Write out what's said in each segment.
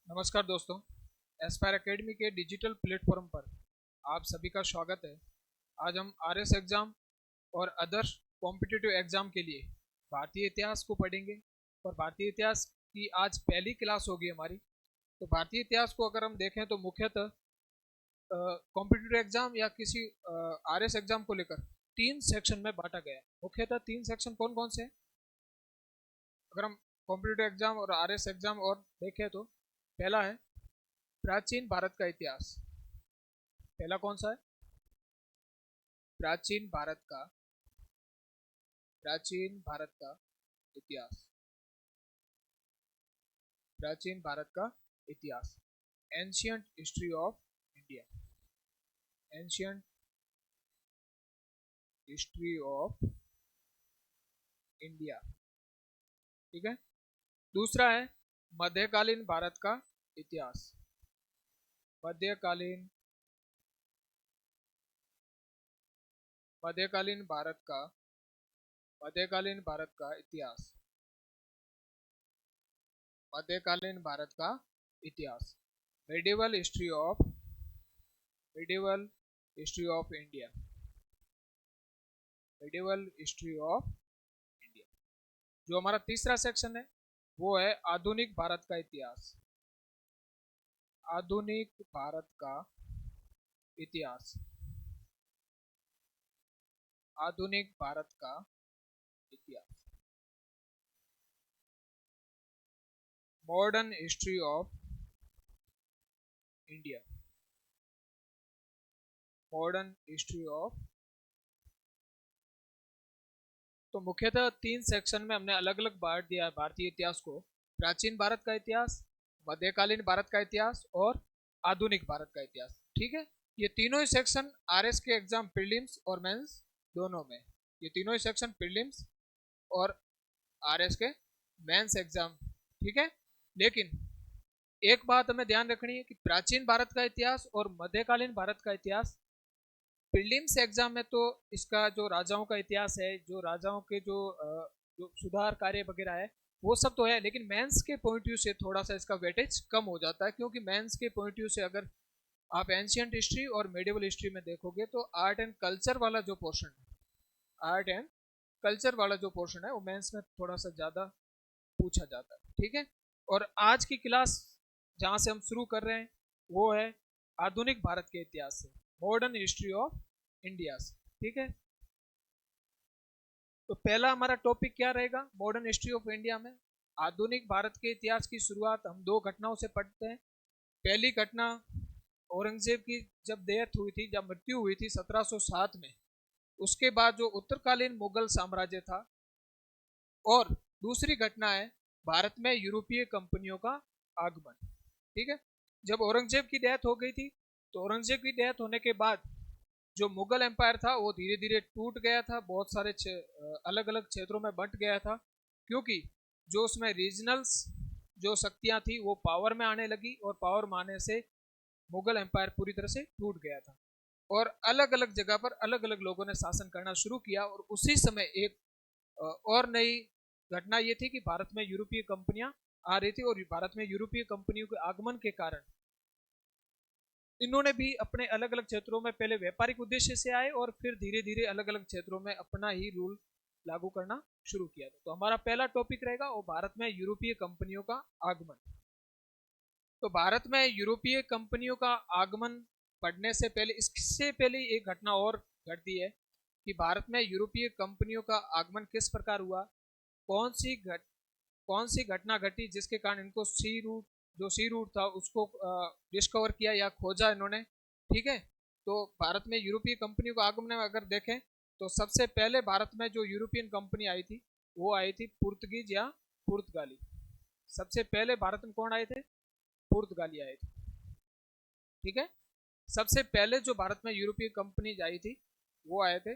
नमस्कार दोस्तों। Aspire academy के डिजिटल प्लेटफॉर्म पर आप सभी का स्वागत है। आज हम आरएस एग्ज़ाम और अदर कॉम्पिटिटिव एग्ज़ाम के लिए भारतीय इतिहास को पढ़ेंगे। और भारतीय इतिहास की आज पहली क्लास होगी हमारी। तो भारतीय इतिहास को अगर हम देखें तो मुख्यतः कॉम्पिटिटिव एग्ज़ाम या किसी आरएस एग्ज़ाम को लेकर तीन सेक्शन में बांटा गया है। मुख्यतः तीन सेक्शन कौन कौन से हैं? अगर हम कॉम्पिटिटिव एग्ज़ाम और आरएस एग्ज़ाम और देखें तो पहला है प्राचीन भारत का इतिहास। पहला कौन सा है? प्राचीन भारत का प्राचीन भारत का इतिहास। प्राचीन भारत का इतिहास, ancient history of India. Ancient history of India. ठीक है। दूसरा है मध्यकालीन भारत का इतिहास। मध्यकालीन मध्यकालीन भारत का मध्यकालीन भारत का इतिहास। मध्यकालीन भारत का इतिहास, medieval history of India. Medieval history of India. जो हमारा तीसरा सेक्शन है वो है आधुनिक भारत का इतिहास। आधुनिक भारत का इतिहास। आधुनिक भारत का इतिहास, modern history of India. Modern history of. तो मुख्यतः तीन सेक्शन में हमने अलग अलग बांट दिया है भारतीय इतिहास को। प्राचीन भारत का इतिहास, मध्यकालीन भारत का इतिहास और आधुनिक भारत का इतिहास। ठीक है। ये तीनों ही सेक्शन आरएस के एग्जाम प्रीलिम्स और मेंस दोनों में, ये तीनों ही सेक्शन प्रीलिम्स और आरएस के मेंस एग्जाम। ठीक है। लेकिन एक बात हमें ध्यान रखनी है कि प्राचीन भारत का इतिहास और मध्यकालीन भारत का इतिहास प्रीलिम्स एग्जाम में तो इसका जो राजाओं का इतिहास है, जो राजाओं के जो सुधार कार्य वगैरह है, वो सब तो है। लेकिन मेंस के पॉइंट व्यू से थोड़ा सा इसका वेटेज कम हो जाता है, क्योंकि मेंस के पॉइंट व्यू से अगर आप एंशियंट हिस्ट्री और मेडिवल हिस्ट्री में देखोगे तो आर्ट एंड कल्चर वाला जो पोर्शन है, आर्ट एंड कल्चर वाला जो पोर्शन है वो मेंस में थोड़ा सा ज़्यादा पूछा जाता है। ठीक है। और आज की क्लास जहाँ से हम शुरू कर रहे हैं वो है आधुनिक भारत के इतिहास से, मॉडर्न हिस्ट्री ऑफ इंडिया से। ठीक है। तो पहला हमारा टॉपिक क्या रहेगा मॉडर्न हिस्ट्री ऑफ इंडिया में? आधुनिक भारत के इतिहास की शुरुआत हम दो घटनाओं से पढ़ते हैं। पहली घटना औरंगजेब की जब डेथ हुई थी, जब मृत्यु हुई थी 1707 में, उसके बाद जो उत्तरकालीन मुगल साम्राज्य था। और दूसरी घटना है भारत में यूरोपीय कंपनियों का आगमन। ठीक है। जब औरंगजेब की डेथ हो गई थी तो औरंगजेब की डेथ होने के बाद जो मुगल एम्पायर था वो धीरे धीरे टूट गया था, बहुत सारे अलग अलग क्षेत्रों में बंट गया था, क्योंकि जो उसमें रीजनल्स जो शक्तियां थी वो पावर में आने लगी, और पावर में आने से मुगल एम्पायर पूरी तरह से टूट गया था और अलग अलग जगह पर अलग अलग लोगों ने शासन करना शुरू किया। और उसी समय एक और नई घटना ये थी कि भारत में यूरोपीय कंपनियां आ रही थी, और भारत में यूरोपीय कंपनियों के आगमन के कारण इन्होंने भी अपने अलग अलग क्षेत्रों में पहले व्यापारिक उद्देश्य से आए और फिर धीरे धीरे अलग अलग क्षेत्रों में अपना ही रूल लागू करना शुरू किया था। तो हमारा पहला टॉपिक रहेगा वो भारत में यूरोपीय कंपनियों का आगमन। तो भारत में यूरोपीय कंपनियों का आगमन पढ़ने से पहले, इससे पहले एक घटना और घटती है कि भारत में यूरोपीय कंपनियों का आगमन किस प्रकार हुआ, कौन सी कौन सी घटना घटी जिसके कारण इनको सी रूट था उसको डिस्कवर किया या खोजा इन्होंने। ठीक है। तो भारत में यूरोपीय कंपनियों का आगमन में अगर देखें तो सबसे पहले भारत में जो यूरोपियन कंपनी आई थी वो आई थी पुर्तगीज या पुर्तगाली। सबसे पहले भारत में कौन आए थे? पुर्तगाली आए थे। ठीक है। सबसे पहले जो भारत में यूरोपीय कंपनी आई थी वो आए थे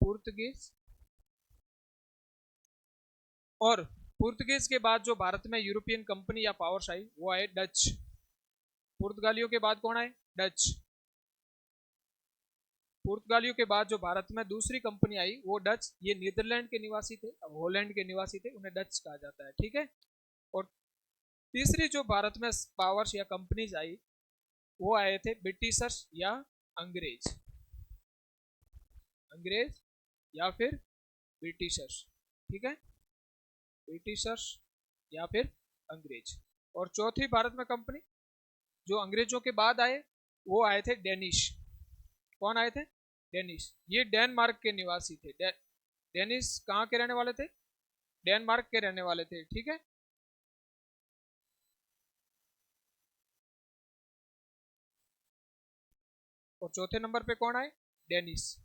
पुर्तगीज। और पुर्तगीज के बाद जो भारत में यूरोपियन कंपनी या पावर्स आई वो आए डच। पुर्तगालियों के बाद कौन आए? डच। पुर्तगालियों के बाद जो भारत में दूसरी कंपनी आई वो डच। ये नीदरलैंड के निवासी थे, हॉलैंड के निवासी थे, उन्हें डच कहा जाता है। ठीक है। और तीसरी जो भारत में पावर्स या कंपनीज आई वो आए थे ब्रिटिशर्स या अंग्रेज, अंग्रेज या फिर ब्रिटिशर्स, ठीक है, ब्रिटिशर्स या फिर अंग्रेज। और चौथी भारत में कंपनी जो अंग्रेजों के बाद आए वो आए थे डेनिश। कौन आए थे? डेनिश। ये डेनमार्क के निवासी थे। डेनिश कहाँ के रहने वाले थे? डेनमार्क के रहने वाले थे, ठीक है। और चौथे नंबर पे कौन आए? डेनिश।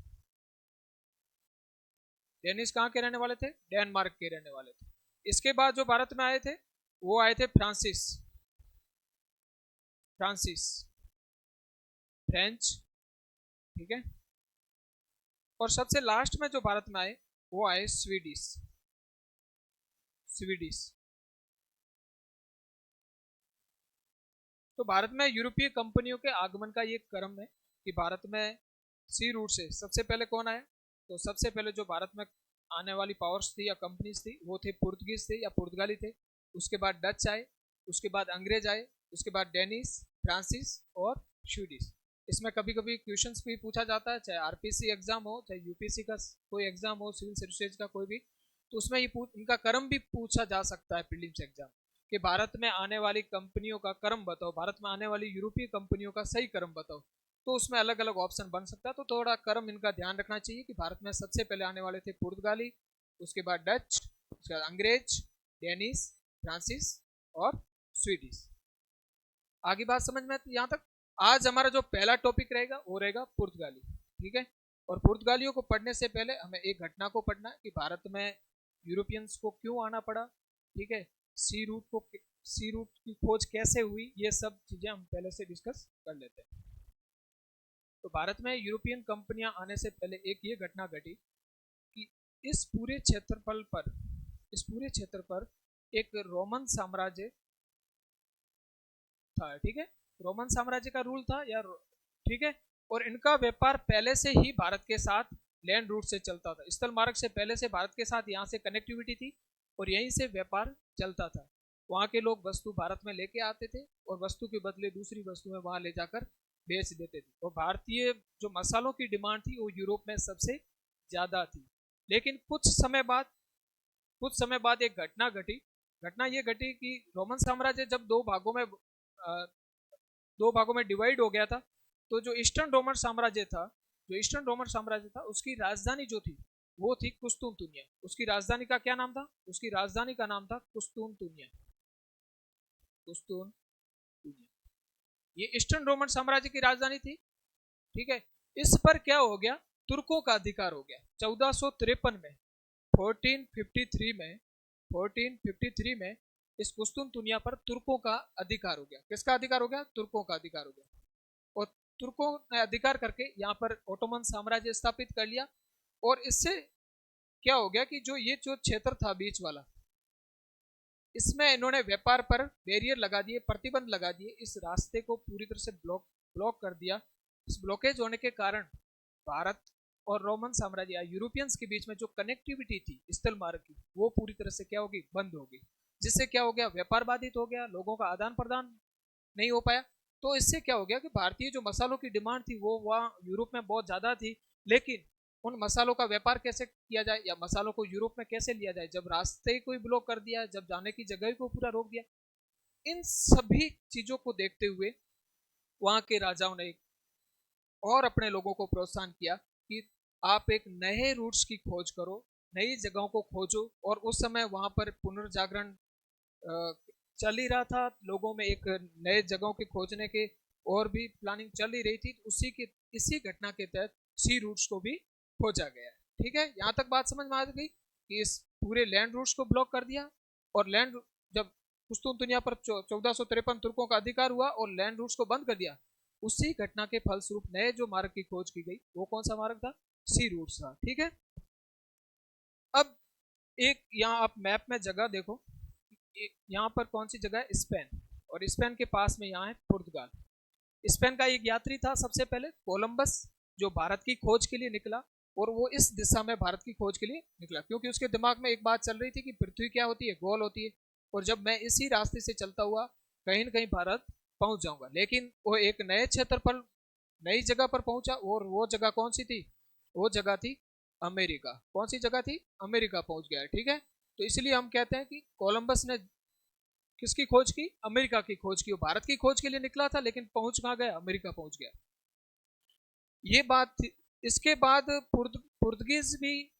डेनिश कहाँ के रहने वाले थे? डेनमार्क के रहने वाले थे। इसके बाद जो भारत में आए थे वो आए थे फ्रांसिस, फ्रांसिस, फ्रेंच, ठीक है। और सबसे लास्ट में जो भारत में आए वो आए स्वीडिश, स्वीडिश। तो भारत में यूरोपीय कंपनियों के आगमन का ये क्रम है कि भारत में सी रूट से सबसे पहले कौन आया? तो सबसे पहले जो भारत में आने वाली पावर्स थी या कंपनीज थी वो थे पुर्तगीज थे या पुर्तगाली थे। उसके बाद डच आए, उसके बाद अंग्रेज आए, उसके बाद डेनिस, फ्रांसिस और स्वीडिश। इसमें कभी कभी क्वेश्चंस भी पूछा जाता है, चाहे आरपीसी एग्जाम हो, चाहे यूपीसी का कोई एग्जाम हो, सिविल सर्विसेज का कोई भी, तो उसमें ये इनका क्रम भी पूछा जा सकता है प्रीलिम्स एग्जाम कि भारत में आने वाली कंपनियों का क्रम बताओ, भारत में आने वाली यूरोपीय कंपनियों का सही क्रम बताओ। तो उसमें अलग अलग ऑप्शन बन सकता है। तो थोड़ा क्रम इनका ध्यान रखना चाहिए कि भारत में सबसे पहले आने वाले थे पुर्तगाली, उसके बाद डच, उसके बाद अंग्रेज, डेनिस, फ्रांसिस और स्वीडिश। आगे बात समझ में आती यहाँ तक? आज हमारा जो पहला टॉपिक रहेगा वो रहेगा पुर्तगाली, ठीक है। और पुर्तगालियों को पढ़ने से पहले हमें एक घटना को पढ़ना है कि भारत में यूरोपियंस को क्यों आना पड़ा, ठीक है। सी रूट की खोज कैसे हुई, ये सब चीजें हम पहले से डिस्कस कर लेते हैं। तो भारत में यूरोपियन कंपनियां आने से पहले एक ये घटना घटी कि इस पूरे क्षेत्रफल पर, इस पूरे क्षेत्र पर एक रोमन साम्राज्य था, ठीक है। रोमन साम्राज्य का रूल था या, ठीक है। और इनका व्यापार पहले से ही भारत के साथ लैंड रूट से चलता था, स्थल मार्ग से पहले से भारत के साथ यहाँ से कनेक्टिविटी थी और यहीं से व्यापार चलता था। वहाँ के लोग वस्तु भारत में लेके आते थे और वस्तु के बदले दूसरी वस्तुएं वहाँ ले जाकर बेच देते थे। और भारतीय जो मसालों की डिमांड थी वो यूरोप में सबसे ज्यादा थी। लेकिन कुछ समय बाद एक घटना घटी। घटना ये घटी कि रोमन साम्राज्य जब दो भागों में डिवाइड हो गया था, तो जो ईस्टर्न रोमन साम्राज्य था, उसकी राजधानी जो थी वो थी कुस्तुनतुनिया। उसकी राजधानी का क्या नाम था? उसकी राजधानी का नाम था कुस्तुनतुनिया, कुस्तुनतुनिया। ये ईस्टर्न रोमन साम्राज्य की राजधानी थी, ठीक है। इस पर क्या हो गया? तुर्कों का अधिकार हो गया 1453 में, 1453 में इस कुस्तुनतुनिया पर तुर्कों का अधिकार हो गया। किसका अधिकार हो गया? तुर्कों का अधिकार हो गया। और तुर्कों ने अधिकार करके यहाँ पर ओटोमन साम्राज्य स्थापित कर लिया। और इससे क्या हो गया कि जो क्षेत्र था बीच वाला, इसमें इन्होंने व्यापार पर बैरियर लगा दिए, प्रतिबंध लगा दिए, इस रास्ते को पूरी तरह से ब्लॉक कर दिया। इस ब्लॉकेज होने के कारण भारत और रोमन साम्राज्य या यूरोपियंस के बीच में जो कनेक्टिविटी थी स्थल मार्ग की, वो पूरी तरह से क्या होगी? बंद होगी। जिससे क्या हो गया? व्यापार बाधित हो गया, लोगों का आदान प्रदान नहीं हो पाया। तो इससे क्या हो गया कि भारतीय जो मसालों की डिमांड थी वो वहाँ यूरोप में बहुत ज्यादा थी, लेकिन उन मसालों का व्यापार कैसे किया जाए या मसालों को यूरोप में कैसे लिया जाए, जब रास्ते को ही ब्लॉक कर दिया, जब जाने की जगह को पूरा रोक दिया। इन सभी चीजों को देखते हुए वहां के राजाओं ने और अपने लोगों को प्रोत्साहन किया कि आप एक नए रूट्स की खोज करो, नई जगहों को खोजो। और उस समय वहां पर पुनर्जागरण चल ही रहा था, लोगों में एक नए जगहों के खोजने के और भी प्लानिंग चल ही रही थी। इसी घटना के तहत सी रूट्स को भी खोजा गया, ठीक है। यहाँ तक बात समझ में आ गई कि इस पूरे लैंड रूट्स को ब्लॉक कर दिया और लैंड जब कुस्तुनतुनिया पर 1453 तुर्कों का अधिकार हुआ और लैंड रूट्स को बंद कर दिया, उसी घटना के फलस्वरूप नए जो मार्ग की खोज की गई वो कौन सा मार्ग था? सी रूट्स था, ठीक है। अब एक यहाँ आप मैप में जगह देखो, यहाँ पर कौन सी जगह है? स्पेन। और स्पेन के पास में यहाँ है पुर्तगाल। स्पेन का एक यात्री था सबसे पहले कोलंबस, जो भारत की खोज के लिए निकला। और वो इस दिशा में भारत की खोज के लिए निकला क्योंकि उसके दिमाग में एक बात चल रही थी कि पृथ्वी क्या होती है? गोल होती है। और जब मैं इसी रास्ते से चलता हुआ कहीं न कहीं भारत पहुंच जाऊंगा। लेकिन वो एक नए क्षेत्र पर, नई जगह पर पहुंचा, और वो जगह कौन सी थी? वो जगह थी अमेरिका। कौन सी जगह थी? अमेरिका पहुंच गया, ठीक है। तो इसलिए हम कहते हैं कि कोलंबस ने किसकी खोज की? अमेरिका की खोज की। वो भारत की खोज के लिए निकला था, लेकिन पहुंच कहाँ गया? अमेरिका पहुंच गया। ये बात थी। इसके बाद पुर्तगीज भी,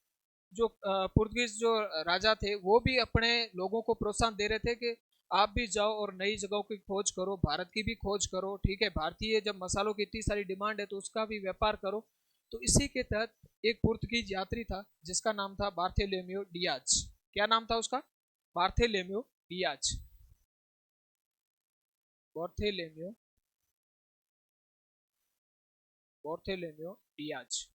जो पुर्तगीज जो राजा थे, वो भी अपने लोगों को प्रोत्साहन दे रहे थे कि आप भी जाओ और नई जगहों की खोज करो, भारत की भी खोज करो, ठीक है। भारतीय जब मसालों की इतनी सारी डिमांड है तो उसका भी व्यापार करो। तो इसी के तहत एक पुर्तगीज यात्री था जिसका नाम था बार्थेलोमेव डियाज। क्या नाम था उसका? बार्थेलोमेव डियाज। बार्थेलोमेव बार्थेलोमेव डियाज।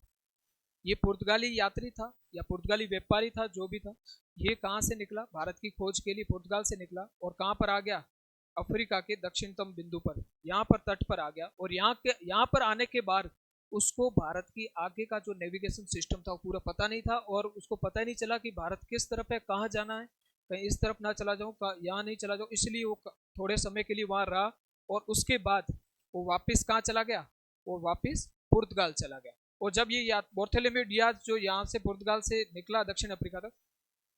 ये पुर्तगाली यात्री था या पुर्तगाली व्यापारी था, जो भी था। ये कहाँ से निकला? भारत की खोज के लिए पुर्तगाल से निकला, और कहाँ पर आ गया? अफ्रीका के दक्षिणतम बिंदु पर, यहाँ पर तट पर आ गया। और यहाँ पर आने के बाद उसको भारत की आगे का जो नेविगेशन सिस्टम था वो पूरा पता नहीं था, और उसको पता ही नहीं चला कि भारत किस तरफ है, कहाँ जाना है। कहीं इस तरफ ना चला जाऊँ, यहाँ नहीं चला जाऊँ, इसलिए वो थोड़े समय के लिए वहाँ रहा। और उसके बाद वो वापिस कहाँ चला गया? वो वापिस पुर्तगाल चला गया। और जब ये बार्थोलोमेव डियाज जो यहाँ से पुर्तगाल से निकला दक्षिण अफ्रीका तक,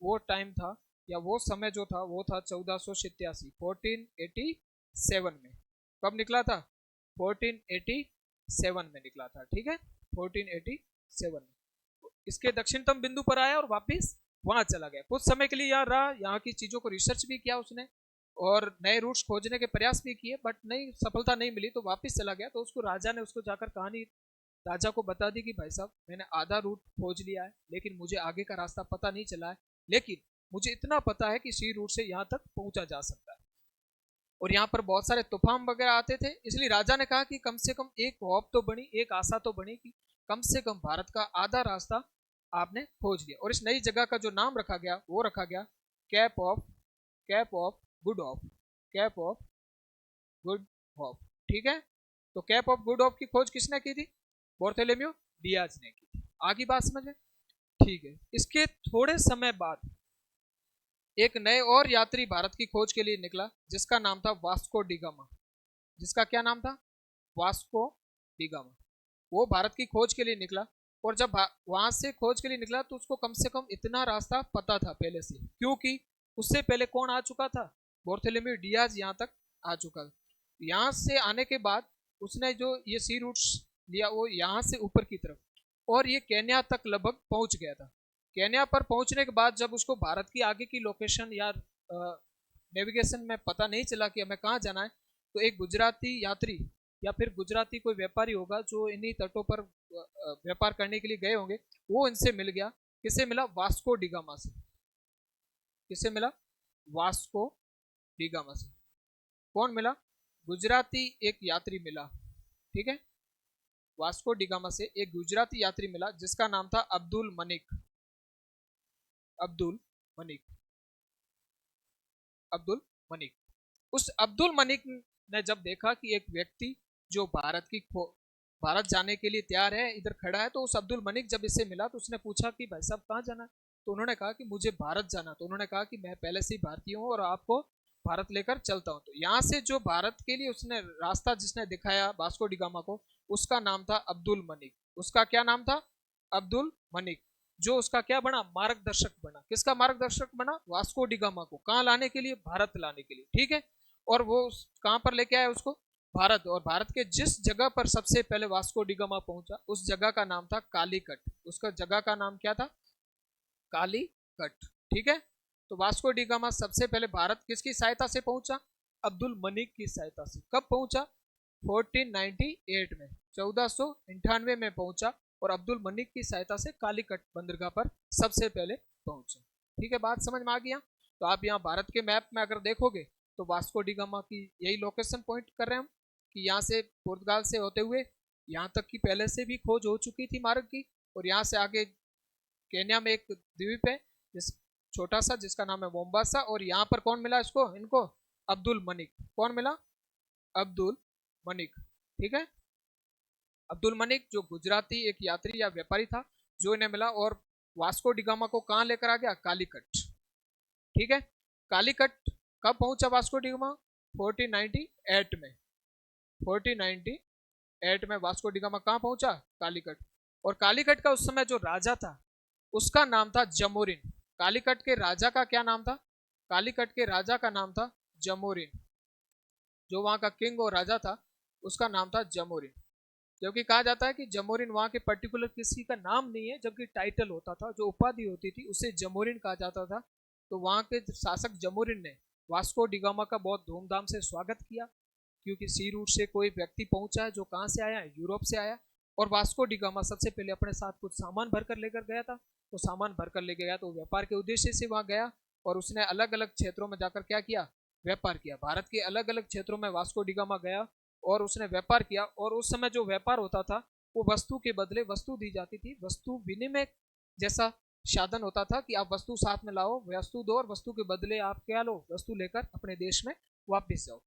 वो टाइम था या वो समय जो था वो था 1487, 1487 में। कब निकला था? 1487 में निकला था, ठीक है। 1487 में इसके दक्षिणतम बिंदु पर आया और वापिस वहां चला गया। कुछ समय के लिए यहाँ रहा, यहाँ की चीजों को रिसर्च भी किया उसने, और नए रूट्स खोजने के प्रयास भी किए, बट नहीं, सफलता नहीं मिली, तो वापिस चला गया। तो उसको राजा ने उसको जाकर कहानी राजा को बता दी कि भाई साहब, मैंने आधा रूट खोज लिया है, लेकिन मुझे आगे का रास्ता पता नहीं चला है, लेकिन मुझे इतना पता है कि इसी रूट से यहाँ तक पहुंचा जा सकता है। और यहाँ पर बहुत सारे तूफान वगैरह आते थे, इसलिए राजा ने कहा कि कम से कम एक होप तो बनी, एक आशा तो बनी कि कम से कम भारत का आधा रास्ता आपने खोज लिया। और इस नई जगह का जो नाम रखा गया वो रखा गया cap of good hope. Cap of good hope, ठीक है। तो कैप ऑफ गुड होप की खोज किसने की थी? बार्थोलोमेव डियाज ने की थी। आगे बात समझ में? ठीक है। इसके थोड़े समय बाद एक नए और यात्री भारत की खोज के लिए निकला, जिसका नाम था वास्को डिगामा। जिसका क्या नाम था? Vasco da Gama. वो भारत की खोज के लिए निकला, और जब वहां से खोज के लिए निकला तो उसको कम से कम इतना रास्ता पता था पहले से, क्योंकि उससे पहले कौन आ चुका था? बार्थोलोमेव डियाज यहाँ तक आ चुका था। यहाँ से आने के बाद उसने जो ये सी रूट्स लिया वो यहाँ से ऊपर की तरफ, और ये केन्या तक लगभग पहुंच गया था। केन्या पर पहुंचने के बाद जब उसको भारत की आगे की लोकेशन या नेविगेशन में पता नहीं चला कि हमें कहाँ जाना है, तो एक गुजराती यात्री या फिर गुजराती कोई व्यापारी होगा जो इन्हीं तटों पर व्यापार करने के लिए गए होंगे, वो इनसे मिल गया। किससे मिला? वास्को डिगामा से। किससे मिला? वास्को डिगामा से। कौन मिला? गुजराती एक यात्री मिला, ठीक है। वास्को डिगामा से एक गुजराती यात्री मिला जिसका नाम था अब्दुल मनिक। अब्दुल मनिक। अब्दुल मनिक। उस अब्दुल मनिक ने जब देखा कि एक व्यक्ति जो भारत जाने के लिए तैयार है इधर खड़ा है, तो उस अब्दुल मनिक जब इससे मिला तो उसने पूछा कि भाई साहब कहाँ जाना है? तो उन्होंने कहा कि मुझे भारत जाना। तो उन्होंने कहा कि मैं पहले से ही भारतीय हूँ और आपको भारत लेकर चलता हूँ। तो यहाँ से जो भारत के लिए उसने रास्ता जिसने दिखाया वास्को डिगामा को, उसका नाम था अब्दुल मनिक। उसका क्या नाम था? अब्दुल मनिक। जो उसका क्या बना? मार्गदर्शक बना। किसका मार्गदर्शक बना? वास्को डिगामा को। कहाँ लाने के लिए? भारत लाने के लिए, ठीक है। और वो कहाँ पर लेके आया उसको? भारत। और भारत के जिस जगह पर सबसे पहले वास्को डिगामा पहुंचा उस जगह का नाम था कालीकट। उसका जगह का नाम क्या था? कालीकट, ठीक है। तो वास्को डिगामा सबसे पहले भारत किसकी सहायता से पहुंचा? अब्दुल मनिक की सहायता से। कब पहुंचा? 1498 में, 1498 में पहुंचा, और अब्दुल मनिक की सहायता से कालीकट बंदरगाह पर सबसे पहले पहुंचा। ठीक है, बात समझ में आ गया? तो आप यहाँ भारत के मैप में अगर देखोगे तो वास्को डिगामा की यही लोकेशन पॉइंट कर रहे हैं हम, कि यहाँ से पुर्तगाल से होते हुए यहाँ तक की पहले से भी खोज हो चुकी थी मार्ग की। और यहाँ से आगे केन्या में एक द्वीप है जिस छोटा सा, जिसका नाम है मोम्बासा, और यहाँ पर कौन मिला इसको? इनको अब्दुल मनिक। कौन मिला? अब्दुल मनिक, ठीक है। अब्दुल मनिक जो गुजराती एक यात्री या व्यापारी था जो इन्हें मिला, और वास्को डिगामा को कहाँ लेकर आ गया? कालीकट, ठीक है। कालीकट कब पहुंचा वास्को डी गामा? 1498 में। 1498 में वास्को डी गामा कहां पहुंचा? कालीकट। और कालीकट का उस समय जो राजा था उसका नाम था जमोरिन। कालीकट के राजा का क्या नाम था? कालीकट के राजा का नाम था जमोरिन। जो वहां का किंग और राजा था उसका नाम था जमोरिन। क्योंकि कहा जाता है कि जमोरिन वहां के पर्टिकुलर किसी का नाम नहीं है, जबकि टाइटल होता था, जो उपाधि होती थी उसे जमोरिन कहा जाता था। तो वहां के शासक जमोरिन ने वास्को डी गामा का बहुत धूमधाम से स्वागत किया, क्योंकि सी रूट से कोई व्यक्ति पहुंचा है जो कहां से आया है? यूरोप से आया। और वास्को डी गामा सबसे पहले अपने साथ कुछ सामान भरकर लेकर गया था। तो सामान भरकर ले गया तो व्यापार के उद्देश्य से वहां गया और उसने अलग अलग क्षेत्रों में जाकर क्या किया? व्यापार किया। भारत के अलग अलग क्षेत्रों में वास्को डी गामा गया और उसने व्यापार किया। और उस समय जो व्यापार होता था वो वस्तु के बदले वस्तु दी जाती थी। वस्तु विनिमय जैसा साधन होता था कि आप वस्तु साथ में लाओ, वस्तु दो और वस्तु के बदले आप क्या लो? वस्तु लेकर अपने देश में वापस जाओ।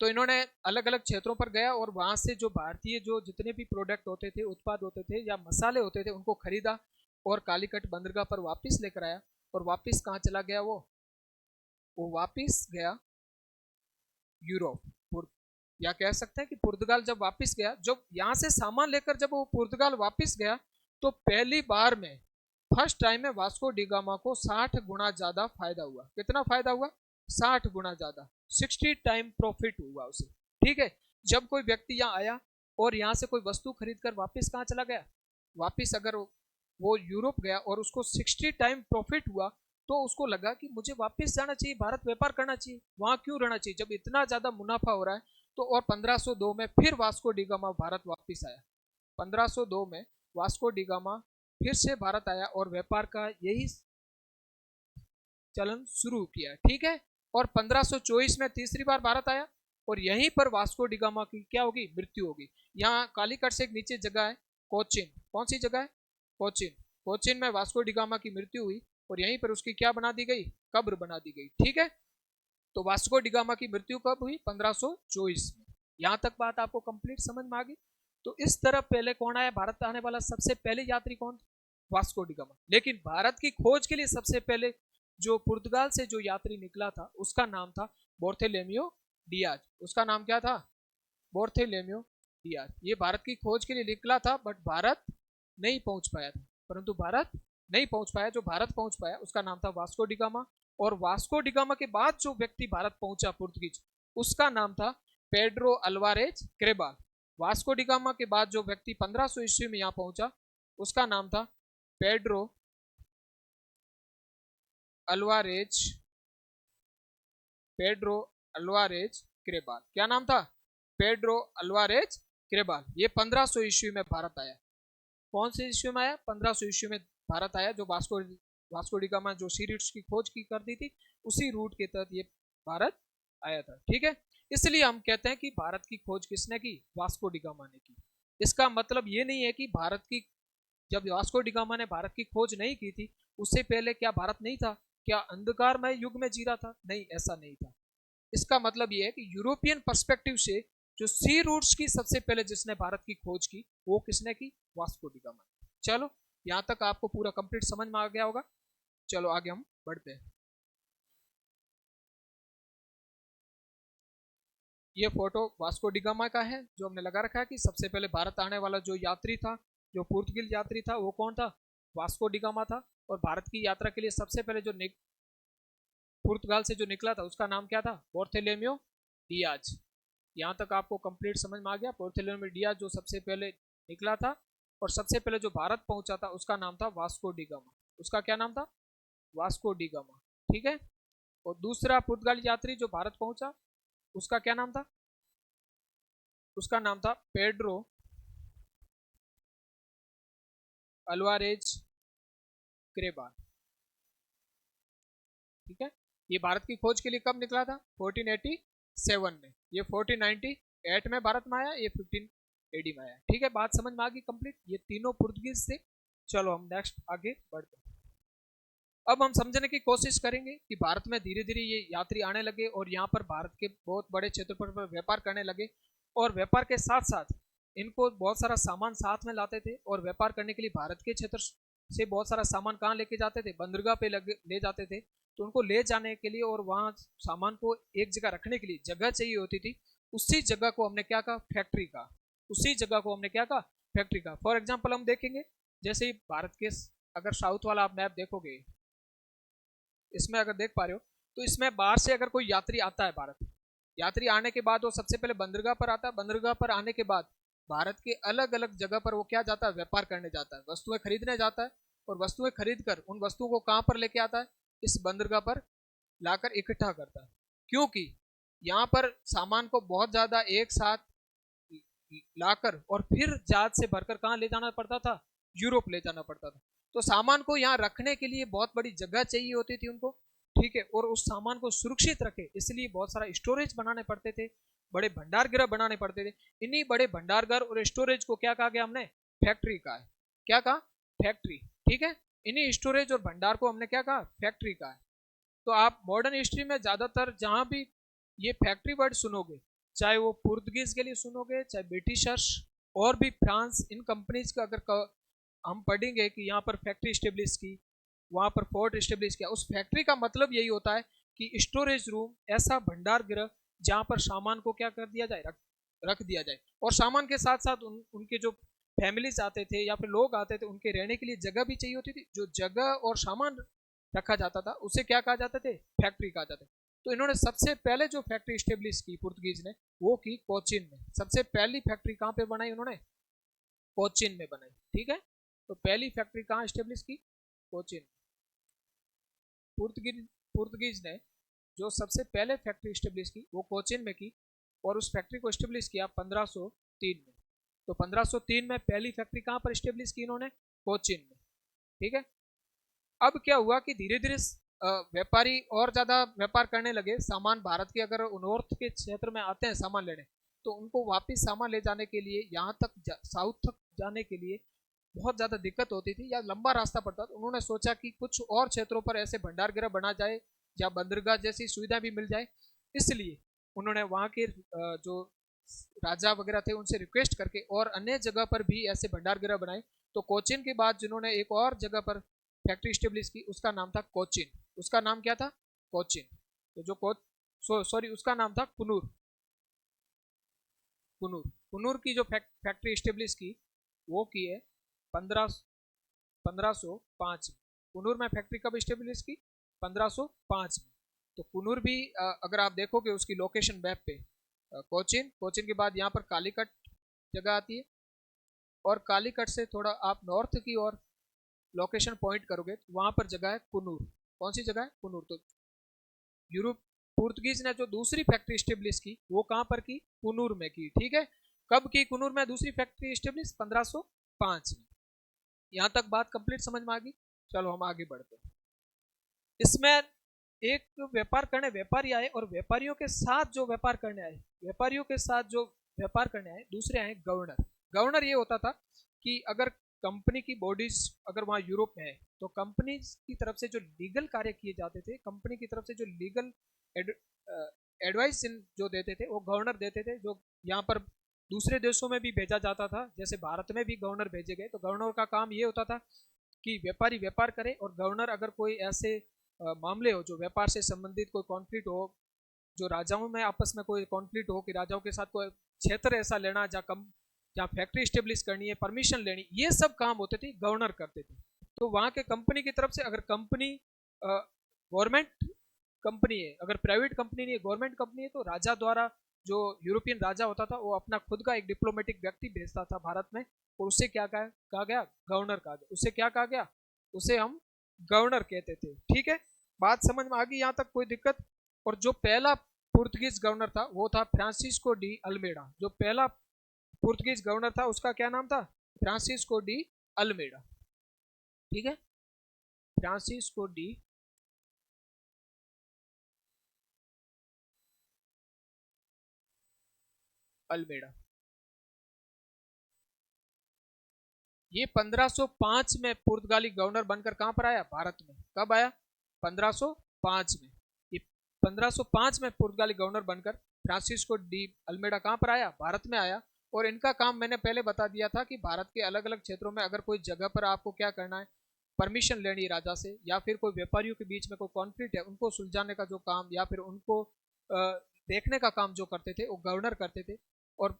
तो इन्होंने अलग अलग क्षेत्रों पर गया और वहां से जो भारतीय जो जितने भी प्रोडक्ट होते थे, उत्पाद होते थे या मसाले होते थे, उनको खरीदा और कालीकट बंदरगाह पर वापस लेकर आया। और वापस कहाँ चला गया? वो वापस गया यूरोप, या कह सकते हैं कि पुर्तगाल जब वापस गया। जब यहाँ से सामान लेकर जब वो पुर्तगाल वापस गया तो पहली बार में फर्स्ट टाइम में वास्को डी गामा को 60 गुना ज्यादा फायदा हुआ। कितना फायदा हुआ? 60 गुना ज्यादा, 60 टाइम प्रॉफिट हुआ उसे। ठीक है। जब कोई व्यक्ति यहाँ आया और यहाँ से कोई वस्तु खरीद कर वापिस कहाँ चला गया? वापिस अगर वो यूरोप गया और उसको 60 टाइम प्रॉफिट हुआ तो उसको लगा कि मुझे वापस जाना चाहिए, भारत व्यापार करना चाहिए। वहां क्यों रहना चाहिए जब इतना ज्यादा मुनाफा हो रहा है? तो और 1502 में फिर वास्को डी गामा भारत वापस आया। 1502 में वास्को डी गामा फिर से भारत आया और व्यापार का यही चलन शुरू किया। ठीक है। और 1524 में तीसरी बार भारत आया और यहीं पर वास्को डी गामा की क्या होगी? मृत्यु होगी। यहाँ कालीकट से एक नीचे जगह है कोचिन। कौन सी जगह है? कोचिन। कोचिन में वास्को डी गामा की मृत्यु हुई और यहीं पर उसकी क्या बना दी गई? कब्र बना दी गई। ठीक है। तो वास्को डी गामा की मृत्यु कब हुई? 1524 में। यहां तक बात आपको कंप्लीट समझ में आ गई? तो इस तरह पहले कौन आया? भारत आने वाला सबसे पहले यात्री कौन? Vasco da gamma. लेकिन भारत की खोज के लिए सबसे पहले जो पुर्तगाल से जो यात्री निकला था उसका नाम था बोर्थेलेमियो डियाज। उसका नाम क्या था? बोर्थेलेमियो डियाज। ये भारत की खोज के लिए निकला था बट भारत नहीं पहुंच पाया था। परंतु भारत नहीं पहुंच पाया, जो भारत पहुंच पाया उसका नाम था वास्को डी गामा। और वास्को डी गामा के बाद जो व्यक्ति भारत पहुंचा पुर्तगीज, उसका नाम था Pedro Alvares Cabral. Vasco da Gama के बाद जो व्यक्ति 1500 ईस्वी में यहां पहुंचा उसका नाम था पेड्रो अल्वारेज क्रेबाल। क्या नाम था? Pedro Alvares Cabral. ये 1500 ईस्वी में भारत आया। कौन से ईस्वी में आया? 1500 ईस्वी में भारत आया। जो वास्को डी गामा जो सी रूट्स की खोज की कर दी थी उसी रूट के तहत ये भारत आया था। ठीक है। इसलिए हम कहते हैं कि भारत की खोज किसने की? वास्को डी गामा ने की। इसका मतलब ये नहीं है कि भारत की जब वास्को डी गामा ने भारत की खोज नहीं की थी उससे पहले क्या भारत नहीं था? क्या अंधकारमय युग में जी रहा था? नहीं, ऐसा नहीं था। इसका मतलब यह है कि यूरोपियन पर्सपेक्टिव से जो सी रूट्स की सबसे पहले जिसने भारत की खोज की वो किसने की? Vasco da gamma. चलो यहां तक आपको पूरा कंप्लीट समझ में आ गया होगा। चलो आगे हम बढ़ते हैं। ये फोटो वास्को डी गामा का है जो हमने लगा रखा है कि सबसे पहले भारत आने वाला जो यात्री था, जो पुर्तगाल यात्री था, वो कौन था? वास्को डी गामा था। और भारत की यात्रा के लिए सबसे पहले जो पुर्तगाल से जो निकला था उसका नाम क्या था? बोर्थेलेमियो डियाज। यहाँ तक आपको कंप्लीट समझ में आ गया। बोर्थेलेमियो डियाज जो सबसे पहले निकला था और सबसे पहले जो भारत पहुंचा था उसका नाम था वास्को डी गामा। उसका क्या नाम था? Vasco da gamma. ठीक है। और दूसरा पुर्तगाली यात्री जो भारत पहुंचा उसका क्या नाम था? उसका नाम था पेड्रो अल्वारेज क्रेबाल। ठीक है। ये भारत की खोज के लिए कब निकला था? 1487 में। ये 1498 में भारत में आया, ये 15 एडी में आया। ठीक है। बात समझ में आ गई कंप्लीट? ये तीनों पुर्तगीज से। चलो हम नेक्स्ट आगे बढ़ते हैं। अब हम समझने की कोशिश करेंगे कि भारत में धीरे धीरे ये यात्री आने लगे और यहाँ पर भारत के बहुत बड़े क्षेत्रफल पर व्यापार करने लगे। और व्यापार के साथ साथ इनको बहुत सारा सामान साथ में लाते थे और व्यापार करने के लिए भारत के क्षेत्र से बहुत सारा सामान कहाँ लेके जाते थे? बंदरगाह पे ले जाते थे। तो उनको ले जाने के लिए और वहाँ सामान को एक जगह रखने के लिए जगह चाहिए होती थी। उसी जगह को हमने क्या कहा, फैक्ट्री कहा। उसी जगह को हमने क्या कहा, फैक्ट्री कहा। फॉर एग्जाम्पल हम देखेंगे, जैसे ही भारत के अगर साउथ वाला आप मैप देखोगे, इसमें अगर देख पा रहे हो, तो इसमें बाहर से अगर कोई यात्री आता है भारत, यात्री आने के बाद वो सबसे पहले बंदरगाह पर आता है। बंदरगाह पर आने के बाद भारत के अलग अलग जगह पर वो क्या जाता है, व्यापार करने जाता है, वस्तुएं खरीदने जाता है। और वस्तुएं खरीद कर उन वस्तुओं को कहां पर लेके आता है, इस बंदरगाह पर लाकर इकट्ठा करता है। क्योंकि यहाँ पर सामान को बहुत ज्यादा एक साथ लाकर और फिर जहाज से भरकर कहाँ ले जाना पड़ता था, यूरोप ले जाना पड़ता था। तो सामान को यहाँ रखने के लिए बहुत बड़ी जगह चाहिए होती थी उनको, ठीक है। और उस सामान को सुरक्षित रखे इसलिए बहुत सारा स्टोरेज बनाने पड़ते थे, बड़े भंडार गृह बनाने पड़ते थे। इन्हीं बड़े भंडार घर और स्टोरेज को क्या कहा गया हमने, फैक्ट्री कहा है। क्या कहा, फैक्ट्री, ठीक है। इन्हीं स्टोरेज और भंडार को हमने क्या कहा, फैक्ट्री कहा है। तो आप मॉडर्न हिस्ट्री में ज्यादातर जहां भी ये फैक्ट्री वर्ड सुनोगे, चाहे वो पुर्तगीज के लिए सुनोगे, चाहे ब्रिटिशर्स और भी फ्रांस, इन कंपनीज का अगर हम पढ़ेंगे कि यहाँ पर फैक्ट्री स्टेब्लिश की, वहां पर फोर्ट स्टेब्लिश किया, उस फैक्ट्री का मतलब यही होता है कि स्टोरेज रूम, ऐसा भंडार गृह जहां पर सामान को क्या कर दिया जाए, रख दिया जाए। और सामान के साथ साथ उनके जो फैमिलीज आते थे या फिर लोग आते थे, उनके रहने के लिए जगह भी चाहिए होती थी। जो जगह और सामान रखा जाता था उसे क्या कहा जाते थे, फैक्ट्री कहा जाता था। तो इन्होंने सबसे पहले जो फैक्ट्री स्टेब्लिश की पुर्तगीज ने, वो की कोचीन में। सबसे पहली फैक्ट्री कहाँ पे बनाई उन्होंने, कोचीन में बनाई, ठीक है। तो पहली फैक्ट्री कहाँ स्टेब्लिश की, कोचीन। पुर्तगीज ने जो सबसे पहले फैक्ट्री स्टेब्लिश की वो कोचीन में की, और उस फैक्ट्री को स्टेब्लिश किया 1503 में। तो 1503 में पहली फैक्ट्री कहाँ पर स्टेब्लिश की इन्होंने, कोचीन में, ठीक है। अब क्या हुआ कि धीरे धीरे व्यापारी और ज्यादा व्यापार करने लगे। सामान भारत के अगर नॉर्थ के क्षेत्र में आते हैं सामान लेने, तो उनको वापस सामान ले जाने के लिए यहाँ तक साउथ तक जाने के लिए बहुत ज्यादा दिक्कत होती थी या लंबा रास्ता पड़ता। तो उन्होंने सोचा कि कुछ और क्षेत्रों पर ऐसे भंडार गृह बना जाए या बंदरगाह जैसी सुविधा भी मिल जाए। इसलिए उन्होंने वहाँ के जो राजा वगैरह थे उनसे रिक्वेस्ट करके और अन्य जगह पर भी ऐसे भंडार गृह बनाए। तो कोचीन के बाद जिन्होंने एक और जगह पर फैक्ट्री स्टेब्लिश की, उसका नाम था कोचीन। उसका नाम क्या था, कोचीन। तो जो सॉरी उसका नाम था कुनूर। कुनूर की जो फैक्ट्री स्टेब्लिश की वो की है 1505 में। कुनूर में फैक्ट्री कब स्टेब्लिश की, 1505 में। तो कुनूर भी अगर आप देखोगे उसकी लोकेशन मैप पे, कोचीन के बाद यहाँ पर कालीकट जगह आती है, और कालीकट से थोड़ा आप नॉर्थ की ओर लोकेशन पॉइंट करोगे तो वहां पर जगह है कुनूर। कौन सी जगह है, कुनूर। तो यूरोप पुर्तगीज ने जो दूसरी फैक्ट्री स्टेब्लिश की वो कहां पर की, कुनूर में की, ठीक है। कब की कुनूर में दूसरी फैक्ट्री स्टेब्लिश, 1505 में। यहां तक बात कंप्लीट समझ में आ गई। चलो हम आगे बढ़ते हैं। इसमें एक व्यापार करने व्यापारी आए, और व्यापारियों के साथ जो व्यापार करने आए, व्यापारियों के साथ जो व्यापार करने आए दूसरे आए गवर्नर। गवर्नर ये होता था कि अगर कंपनी की बॉडीज अगर वहाँ यूरोप में है, तो कंपनी की तरफ से जो लीगल कार्य किए जाते थे, कंपनी की तरफ से जो लीगल एडवाइस जो देते थे वो गवर्नर देते थे, जो यहाँ पर दूसरे देशों में भी भेजा जाता था। जैसे भारत में भी गवर्नर भेजे गए। तो गवर्नर का काम ये होता था कि व्यापारी व्यापार करे, और गवर्नर अगर कोई ऐसे मामले हो जो व्यापार से संबंधित, कोई कॉन्फ्लिक्ट हो, जो राजाओं में आपस में कोई कॉन्फ्लिक्ट हो कि राजाओं के साथ कोई क्षेत्र ऐसा लेना जहाँ फैक्ट्री स्टेब्लिश करनी है, परमिशन लेनी, ये सब काम होते थे गवर्नर करते थे। तो वहाँ के कंपनी की तरफ से, अगर कंपनी गवर्नमेंट कंपनी है, अगर प्राइवेट कंपनी नहीं है, गवर्नमेंट कंपनी है, तो राजा द्वारा, जो यूरोपियन राजा होता था, वो अपना खुद का एक डिप्लोमेटिक व्यक्ति भेजता था भारत में, और उससे क्या कहा गया, गवर्नर कहा गया। उससे क्या कहा गया, उसे हम गवर्नर कहते थे, ठीक है। बात समझ में आ गई यहाँ तक, कोई दिक्कत। और जो पहला पुर्तगीज गवर्नर था वो था फ्रांसिस्को डी अल्मेडा। जो पहला पुर्तगीज गवर्नर था उसका क्या नाम था, फ्रांसिस्को डी अल्मेडा, ठीक है। Francisco de Almeida. ये 1505 में पुर्तगाली गवर्नर बनकर कहां पर आया, भारत में। कब आया, 1505 में। ये 1505 में पुर्तगाली गवर्नर बनकर फ्रांसिस्को डी अल्मेडा कहां पर आया, भारत में आया। और इनका काम मैंने पहले बता दिया था कि भारत के अलग अलग क्षेत्रों में अगर कोई जगह पर आपको क्या करना है, परमिशन लेनी राजा से, या फिर कोई व्यापारियों के बीच में कोई कॉन्फ्लिक्ट है उनको सुलझाने का जो काम या फिर उनको देखने का काम जो करते थे वो गवर्नर करते थे। और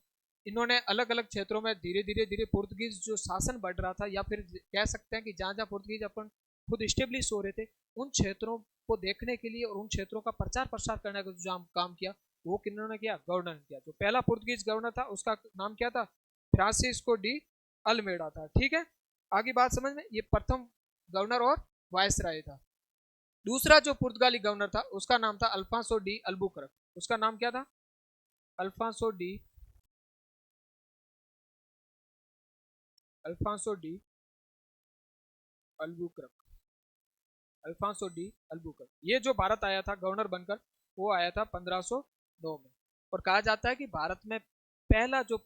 इन्होंने अलग अलग क्षेत्रों में धीरे धीरे धीरे पुर्तगीज जो शासन बढ़ रहा था, या फिर कह सकते हैं कि जहाँ जहाँ पुर्तगीज अपन खुद स्टेब्लिश हो रहे थे, उन क्षेत्रों को देखने के लिए और उन क्षेत्रों का प्रचार प्रसार करने का जो काम किया वो किन्होंने किया, गवर्नर ने किया। जो पहला पुर्तगीज गवर्नर था उसका नाम क्या था, फ्रांसिस्को डी अल्मेडा था। ठीक है, आगे बात समझ में, ये प्रथम गवर्नर और वायसराय था। दूसरा जो पुर्तगाली गवर्नर था उसका नाम था अल्फांसो डी अल्बुकर्क। उसका नाम क्या था, Alfonso de Albuquerque. Alfonso de Albuquerque ये जो भारत आया था गवर्नर बनकर, वो आया था 1509 में। और कहा जाता है कि भारत में पहला जो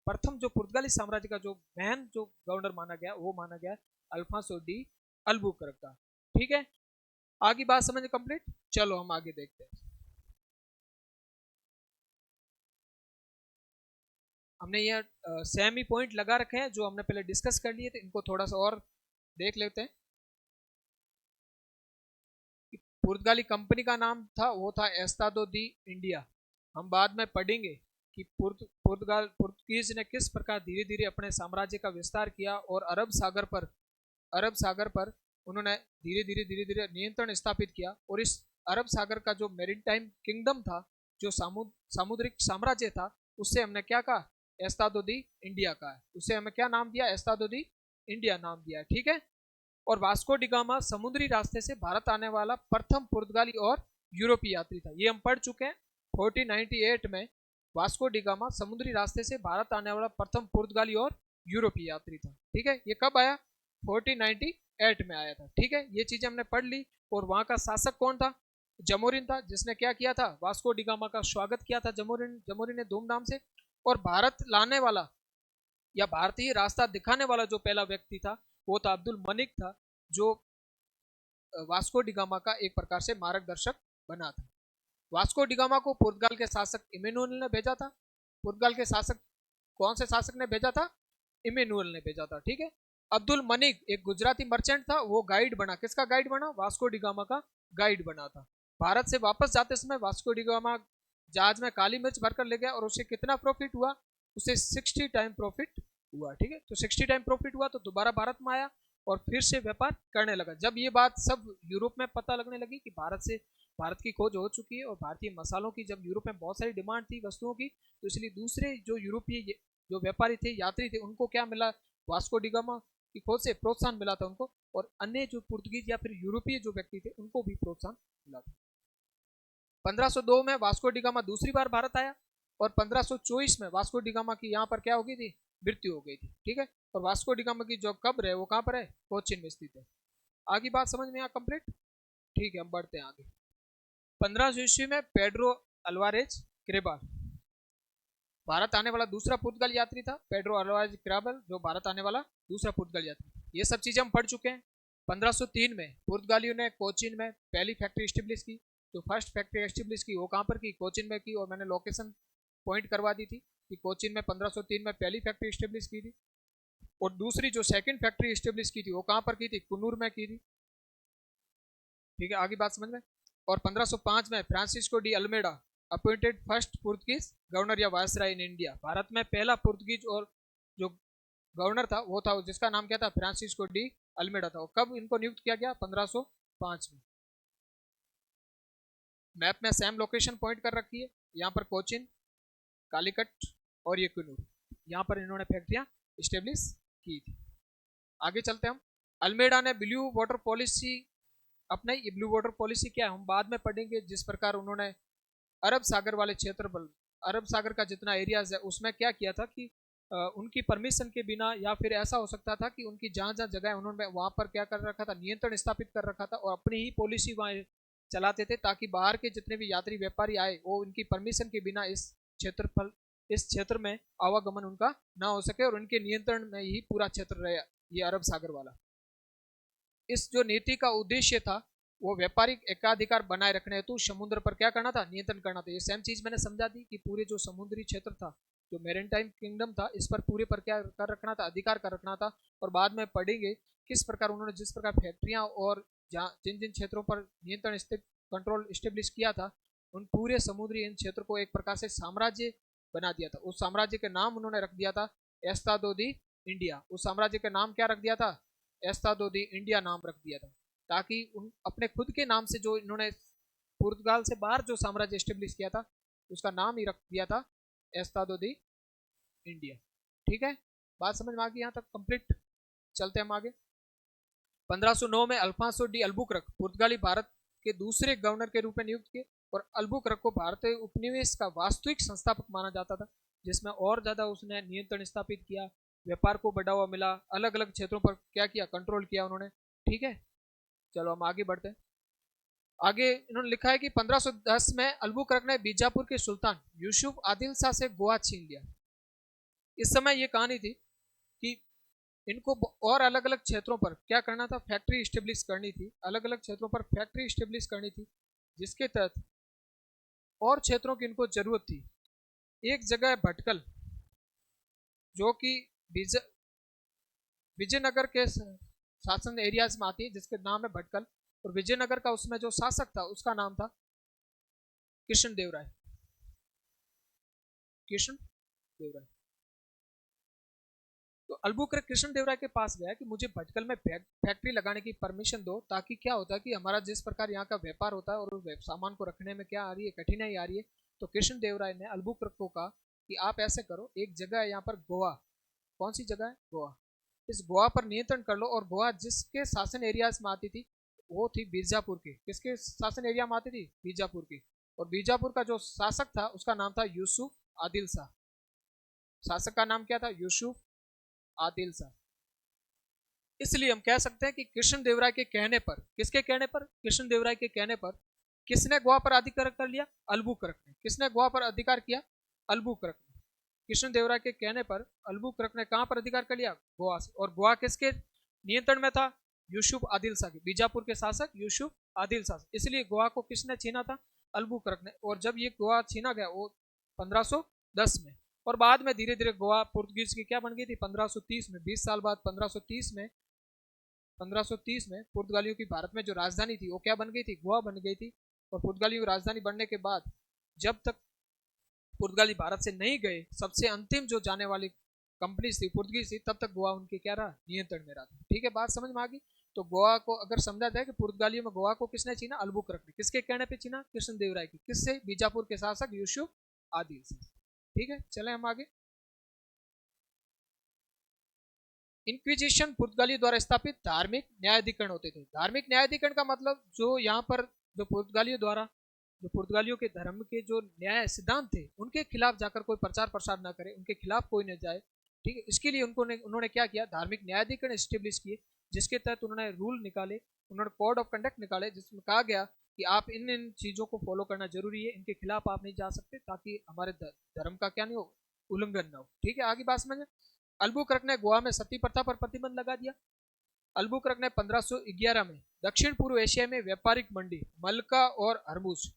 प्रथम जो पुर्तगाली साम्राज्य का जो महन जो गवर्नर माना गया वो माना गया अल्फांसो डी अल्बुकर्क का। ठीक है, आगे बात समझ कंप्लीट। चलो हम आगे देखते हैं। हमने ये सेम ही पॉइंट लगा रखे हैं जो हमने पहले डिस्कस कर लिए थे, इनको थोड़ा सा और देख लेते हैं। पुर्तगाली कंपनी का नाम था वो था एस्तादो दी इंडिया। हम बाद में पढ़ेंगे कि पुर्तगीज ने किस प्रकार धीरे धीरे अपने साम्राज्य का विस्तार किया और अरब सागर पर उन्होंने धीरे धीरे नियंत्रण स्थापित किया। और इस अरब सागर का जो मैरीटाइम किंगडम था, जो सामुद्रिक साम्राज्य था, उससे हमने क्या कहा, एस्तादो दी इंडिया का है। उसे हमें क्या नाम दिया, एस्तादो दी इंडिया नाम दिया है। ठीक है, और वास्को डिगामा समुद्री रास्ते से भारत आने वाला प्रथम पुर्तगाली और यूरोपीय यात्री था। ये हम पढ़ चुके हैं 1498 में। वास्को डिगामा समुद्री रास्ते से भारत आने वाला प्रथम पुर्तगाली और यूरोपीय यात्री था। ठीक है, ये कब आया, 1498 में आया था। ठीक है, ये चीजें हमने पढ़ ली। और वहां का शासक कौन था, जमोरिन था, जिसने क्या किया था, वास्को डिगामा का स्वागत किया था जमोरिन ने धूमधाम से। और भारत लाने वाला या भारतीय रास्ता दिखाने वाला जो पहला व्यक्ति था वो था अब्दुल मलिक था, जो वास्को डिगामा का एक प्रकार से मार्गदर्शक बना था। वास्को डिगामा को पुर्तगाल के शासक इमेनुअल ने भेजा था। पुर्तगाल के शासक कौन से शासक ने भेजा था, इमेनुअल ने भेजा था। ठीक है, अब्दुल मनिक एक गुजराती मर्चेंट था, वो गाइड बना, किसका गाइड बना, वास्को डिगामा का गाइड बना था। भारत से वापस जाते समय वास्को डिगामा जहाज में काली मिर्च भरकर ले गया और उसे कितना प्रॉफिट हुआ, उसे 60 टाइम प्रॉफिट हुआ। ठीक है, तो 60 टाइम प्रॉफिट हुआ तो दोबारा भारत में आया और फिर से व्यापार करने लगा। जब ये बात सब यूरोप में पता लगने लगी कि भारत की खोज हो चुकी है और भारतीय मसालों की जब यूरोप में बहुत सारी डिमांड थी वस्तुओं की, तो इसलिए दूसरे जो यूरोपीय जो व्यापारी थे, यात्री थे, उनको क्या मिला, वास्को डिगामा की खोज से प्रोत्साहन मिला था उनको। और अन्य जो पुर्तगीज या फिर यूरोपीय जो व्यक्ति थे उनको भी प्रोत्साहन मिला था। 1502 में वास्को डिगामा दूसरी बार भारत आया और 1524 में वास्को डिगामा की यहाँ पर क्या हो गई थी, मृत्यु हो गई थी। ठीक है, और वास्को डिगामा की जो कब्र है वो कहाँ पर है, कोचीन में स्थित है। आगे बात समझ में आ कंप्लीट। ठीक है, हम बढ़ते हैं आगे। 1500 ईस्वी में पेड्रो अल्वारेज क्रेबाल भारत आने वाला दूसरा पुर्तगाली यात्री था। पेड्रो अल्वारेज क्रेबाल जो भारत आने वाला दूसरा पुर्तगाली यात्री। ये सब चीजें हम पढ़ चुके हैं। 1503 में पुर्तगालियों ने कोचीन में पहली फैक्ट्री स्टेब्लिश की। जो फर्स्ट फैक्ट्री एस्टेब्लिश की वो कहाँ पर की, कोचीन में की। और मैंने लोकेशन पॉइंट करवा दी थी कि कोचीन में 1503 में पहली फैक्ट्री एस्टेब्लिश की थी। और दूसरी जो सेकंड फैक्ट्री एस्टेब्लिश की थी वो कहाँ पर की थी, कुन्नूर में की थी। ठीक है, आगे बात समझ में। और 1505 में Francisco de Almeida appointed first Portuguese governor या वायसराय इन इंडिया। भारत में पहला पुर्तगीज और जो गवर्नर था वो था, जिसका नाम क्या था, फ्रांसिस्को डी अल्मेडा था। और कब इनको नियुक्त किया गया, 1505 में। मैप में सेम लोकेशन पॉइंट कर रखी है, यहाँ पर कोचिन, कालीकट और ये कुन्नूर, यहाँ पर इन्होंने फैक्ट्रियां स्टेब्लिश की थी। आगे चलते हम। अल्मेडा ने ब्लू वाटर पॉलिसी अपनाई। ये ब्लू वाटर पॉलिसी क्या है हम बाद में पढ़ेंगे। जिस प्रकार उन्होंने अरब सागर वाले क्षेत्र पर, अरब सागर का जितना एरियाज है उसमें क्या किया था कि उनकी परमिशन के बिना, या फिर ऐसा हो सकता था कि उनकी जहाँ जहाँ जगह है उन्होंने वहाँ पर क्या कर रखा था, नियंत्रण स्थापित कर रखा था और अपनी ही पॉलिसी वहाँ चलाते थे, ताकि बाहर के जितने भी यात्री व्यापारी आए वो उनकी परमिशन के बिना इस क्षेत्र में आवागमन उनका ना हो सके और उनके नियंत्रण में ही पूरा क्षेत्र रहे, ये अरब सागर वाला। इस जो नीति का उद्देश्य था वो व्यापारिक एकाधिकार बनाए रखने हेतु समुद्र पर क्या करना था, नियंत्रण करना था। ये सेम चीज मैंने समझा दी कि पूरे जो समुद्री क्षेत्र था जो मेरिटाइम किंगडम था इस पर पूरे पर क्या कर रखना था, अधिकार कर रखना था। और बाद में पढ़ेंगे किस प्रकार उन्होंने जिस प्रकार फैक्ट्रियां और जिन जिन क्षेत्रों पर नियंत्रण कंट्रोल स्टेब्लिश किया था, उन पूरे समुद्री इन क्षेत्र को एक प्रकार से साम्राज्य बना दिया था। उस साम्राज्य के नाम उन्होंने रख दिया था एस्तादो दी इंडिया। उस साम्राज्य के नाम क्या रख दिया था, एस्तादो दी इंडिया नाम रख दिया था, ताकि उन अपने खुद के नाम से जो इन्होंने पुर्तगाल से बाहर जो साम्राज्य स्टेब्लिश किया था उसका नाम ही रख दिया था एस्तादो दी इंडिया। ठीक है, बात समझ में आ गई यहाँ तक कंप्लीट। चलते हम आगे। 1509 में अल्फांसो डी अल्बुकर्क पुर्तगाली भारत के दूसरे गवर्नर के रूप में नियुक्त किए, और अल्बुकर्क को भारतीय उपनिवेश का वास्तविक संस्थापक माना जाता था, जिसमें और ज्यादा उसने नियंत्रण स्थापित किया, व्यापार को बढ़ावा मिला, अलग अलग क्षेत्रों पर क्या किया, कंट्रोल किया उन्होंने। ठीक है, चलो हम आगे बढ़ते हैं। आगे इन्होंने लिखा है कि 1510 में अल्बुकर्क ने बीजापुर के सुल्तान यूसुफ आदिल शाह से गोवा छीन लिया। इस समय ये कहानी थी कि इनको और अलग अलग क्षेत्रों पर क्या करना था, फैक्ट्री स्टेब्लिश करनी थी, अलग अलग क्षेत्रों पर फैक्ट्री स्टेब्लिश करनी थी, जिसके तहत और क्षेत्रों की इनको जरूरत थी। एक जगह है भटकल, जो कि विजयनगर के शासन एरियाज में आती है, जिसके नाम है भटकल। और विजयनगर का उसमें जो शासक था उसका नाम था कृष्णदेवराय। कृष्णदेवराय। तो अल्बुकर्क कृष्णदेवराय के पास गया कि मुझे भटकल में फैक्ट्री लगाने की परमिशन दो, ताकि क्या होता है कि हमारा जिस प्रकार यहाँ का व्यापार होता है और उस सामान को रखने में क्या आ रही है, कठिनाई आ रही है। तो कृष्णदेवराय ने अल्बुकर्क को कहा कि आप ऐसे करो, एक जगह है यहाँ पर गोवा। कौन सी जगह है, गोवा। इस गोवा पर नियंत्रण कर लो। और गोवा जिसके शासन एरियाज में आती थी वो थी बीजापुर की। किसके शासन एरिया में आती थी, बीजापुर की। और बीजापुर का जो शासक था उसका नाम था यूसुफ आदिल शाह। शासक का नाम क्या था, यूसुफ आदिल शाह। इसलिए हम कह सकते हैं कि कृष्णदेवराय के कहने पर, किसके कहने पर, कृष्णदेवराय के कहने पर किसने गोवा पर अधिकार कर लिया, अल्बुकर्क ने। किसने गोवा पर अधिकार किया, अल्बुकर्क ने। कृष्णदेवराय के कहने पर अल्बुकर्क ने कहां पर अधिकार कर लिया, गोवा से। और गोवा किसके नियंत्रण में था, यूसुफ आदिल शाह के, बीजापुर के शासक यूसुफ आदिल शाह। इसलिए गोवा को किसने छीना था, अल्बुकर्क ने। और जब ये गोवा छीना गया वो 1510 में, और बाद में धीरे धीरे गोवा पुर्तगीज की क्या बन गई थी 1530 में। 20 साल बाद 1530 में पुर्तगालियों की भारत में जो राजधानी थी वो क्या बन गई थी, गोवा बन गई थी। और पुर्तगालियों की राजधानी बनने के बाद जब तक पुर्तगाली भारत से नहीं गए, सबसे अंतिम जो जाने वाली कंपनीज थी पुर्तगीज थी, तब तक गोवा उनके क्या रहा, नियंत्रण में रहा था। ठीक है, बात समझ में आ गई। तो गोवा को अगर समझा जाए कि पुर्तगालियों में गोवा को किसने छीना, अल्बुकर्क ने। किसके कहने पे छीना, कृष्णदेवराय की। किससे, बीजापुर के शासक यूसुफ आदिल से। ठीक है, चले हम आगे। इंक्विजिशन पुर्तगालियों द्वारा स्थापित धार्मिक न्यायाधिकरण होते थे। धार्मिक न्यायाधिकरण का मतलब जो यहाँ पर जो पुर्तगालियों द्वारा जो पुर्तगालियों के धर्म के जो न्याय सिद्धांत थे उनके खिलाफ जाकर कोई प्रचार प्रसार ना करे, उनके खिलाफ कोई न जाए। ठीक है, इसके लिए उन्होंने क्या किया, धार्मिक न्यायाधिकरण स्टेब्लिश किए, जिसके तहत उन्होंने रूल निकाले, उन्होंने कोड ऑफ कंडक्ट निकाले, जिसमें कहा गया कि आप इन इन चीजों को फॉलो करना जरूरी है, इनके खिलाफ आप नहीं जा सकते, ताकि हमारे धर्म का क्या नहीं हो, उल्लंघन ना हो। ठीक है, आगे बात समझे। अल्बुकर्क ने गोवा में सती प्रथा पर प्रतिबंध लगा दिया। अल्बुकर्क ने 1511 में दक्षिण पूर्व एशिया में व्यापारिक मंडी मलका और हरमुज,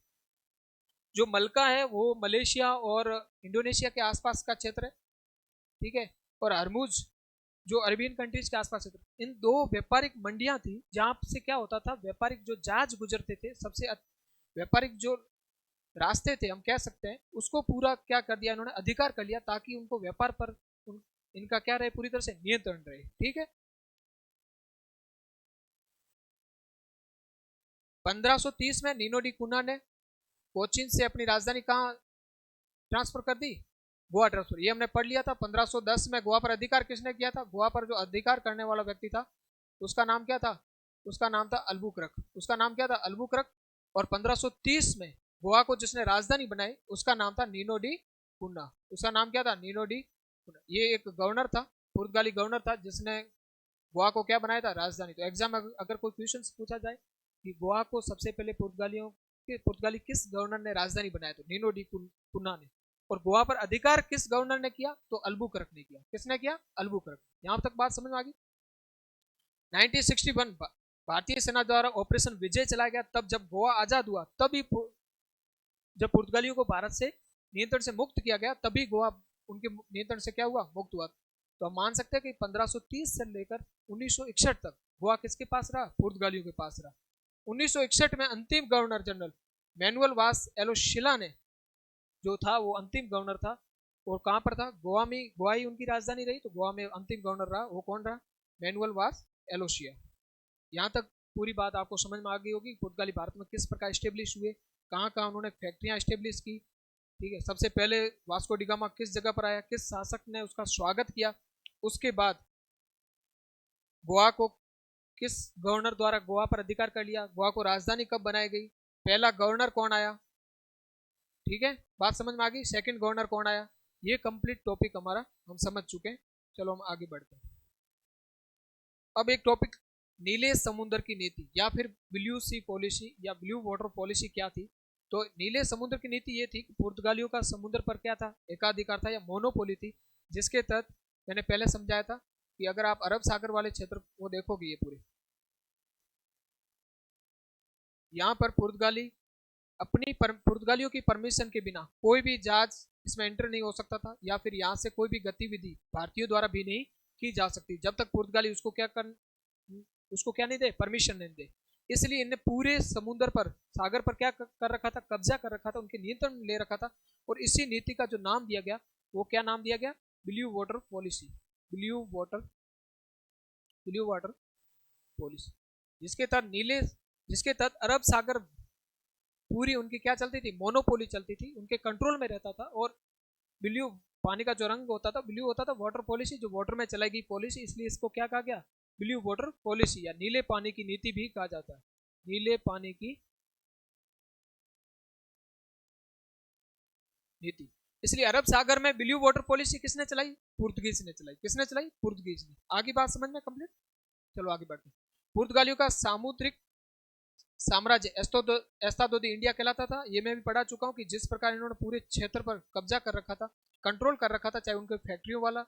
जो मलका है वो मलेशिया और इंडोनेशिया के आसपास का क्षेत्र है, ठीक है, और हरमुज जो अरबियन कंट्रीज के आसपास क्षेत्र, इन दो व्यापारिक मंडियां थी जहां से क्या होता था, व्यापारिक जो जहाज गुजरते थे, सबसे व्यापारिक जो रास्ते थे हम कह सकते हैं, उसको पूरा क्या कर दिया इन्होंने, अधिकार कर लिया, ताकि उनको व्यापार पर इनका क्या रहे, पूरी तरह से नियंत्रण रहे। ठीक है, 1530 में नीनो डी कुन्हा ने कोचीन से अपनी राजधानी कहाँ ट्रांसफर कर दी, गोवा ट्रांसफर। ये हमने पढ़ लिया था। 1510 में गोवा पर अधिकार किसने किया था, गोवा पर जो अधिकार करने वाला व्यक्ति था उसका नाम क्या था, उसका नाम था अल्बुकर्क। उसका नाम क्या था, अल्बुकर्क। और 1530 में गोवा को जिसने राजधानी बनाई उसका नाम था नीनो डी कुन्हा। उसका नाम क्या था, नीनो डी कुन्हा। ये एक गवर्नर था, पुर्तगाली गवर्नर था, जिसने गोवा को क्या बनाया था, राजधानी। तो एग्जाम अगर कोई क्वेश्चन पूछा जाए कि गोवा को सबसे पहले पुर्तगाली किस गवर्नर ने राजधानी बनाया, तो नीनो डी कुन्हा ने। और गोवा पर अधिकार किस गवर्नर ने किया, तो अल्बुकर्क ने किया। किसने किया, अल्बुकर्क। यहां तक बात समझ में आ गई। 1961 भारतीय सेना द्वारा ऑपरेशन विजय चलाया गया। तब जब गोवा आजाद हुआ, तभी जब पुर्तगालियों को भारत से नियंत्रण से मुक्त किया गया, तभी गोवा उनके नियंत्रण से क्या हुआ, मुक्त हुआ। तो हम मान सकते हैं कि 1530 से लेकर 1961 तक गोवा किसके पास रहा, पुर्तगालियों के पास रहा। 1961 में अंतिम गवर्नर जनरल मैनुअल वास एलोशिला ने जो था वो अंतिम गवर्नर था, और कहां पर था, गोवा में, गोवा ही उनकी राजधानी रही, तो गोवा में अंतिम गवर्नर रहा, वो कौन रहा, मैनुअल वास एलोशिया। यहाँ तक पूरी बात आपको समझ में आ गई होगी। पुर्तगाली भारत में किस प्रकार स्टेब्लिश हुए, कहाँ कहाँ उन्होंने फैक्ट्रियाँ स्टेब्लिश की, ठीक है। सबसे पहले वास्को डिगामा किस जगह पर आया, किस शासक ने उसका स्वागत किया, उसके बाद गोवा को किस गवर्नर द्वारा गोवा पर अधिकार कर लिया, गोवा को राजधानी कब बनाई गई, पहला गवर्नर कौन आया, ठीक है, बात समझ में आ गई। सेकंड गवर्नर कौन आया, ये कंप्लीट टॉपिक हमारा हम समझ चुके हैं। चलो हम आगे बढ़ते हैं। अब एक टॉपिक, नीले समुद्र की नीति या फिर ब्लू सी पॉलिसी या ब्लू वाटर पॉलिसी क्या थी। तो नीले समुद्र की नीति ये थी कि पुर्तगालियों का समुद्र पर क्या था, एकाधिकार था या मोनोपोली थी, जिसके तहत मैंने पहले समझाया था कि अगर आप अरब सागर वाले क्षेत्र को देखोगे, ये पूरे यहाँ पर पुर्तगाली अपनी पुर्तगालियों की परमिशन के बिना कोई भी जहाज इसमें एंटर नहीं हो सकता था, या फिर यहाँ से कोई भी गतिविधि भारतीयों द्वारा भी नहीं की जा सकती जब तक पुर्तगाली उसको क्या नहीं दे, परमिशन नहीं दे। इसलिए इन्हें पूरे समुद्र पर, सागर पर क्या कर रखा था, कब्जा कर रखा था, उनके नियंत्रण में ले रखा था। और इसी नीति का जो नाम दिया गया, वो क्या नाम दिया गया, blue water policy, blue water policy, जिसके तहत अरब सागर पूरी उनकी क्या चलती थी, मोनोपोली चलती थी, उनके कंट्रोल में रहता था। और ब्लू पानी का जो रंग होता था, ब्लू होता था, वाटर पॉलिसी, जो वाटर में चलाई गई पॉलिसी, इसलिए इसको क्या कहा गया, ब्लू वाटर पॉलिसी या नीले पानी की नीति भी कहा जाता है। नीले पानी की नीति। इसलिए अरब सागर में ब्लू वाटर पॉलिसी किसने चलाई, पुर्तगीज ने चलाई। किसने चलाई, पुर्तगीज ने। आगे बात समझ में कंप्लीट। चलो आगे बढ़ते। पुर्तगालियों का सामुद्रिक साम्राज्य एस्तादो दी इंडिया कहलाता था। ये मैं भी पढ़ा चुका हूँ कि जिस प्रकार इन्होंने पूरे क्षेत्र पर कब्जा कर रखा था, कंट्रोल कर रखा था, चाहे उनके फैक्ट्रियों वाला,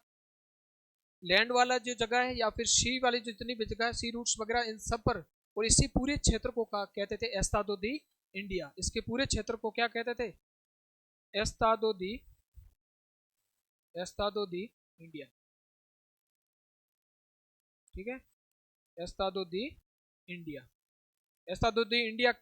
लैंड वाला जो जगह है, या फिर सी वाली जितनी भी जगह है, सी रूट्स वगैरह, इन सब पर, और इसी पूरे क्षेत्र को कहते थे एस्तादो दी इंडिया। इसके पूरे क्षेत्र को क्या कहते थे, एस्तादो दी इंडिया, ठीक है, एस्तादो दी इंडिया। एस्तादो दी इंडिया,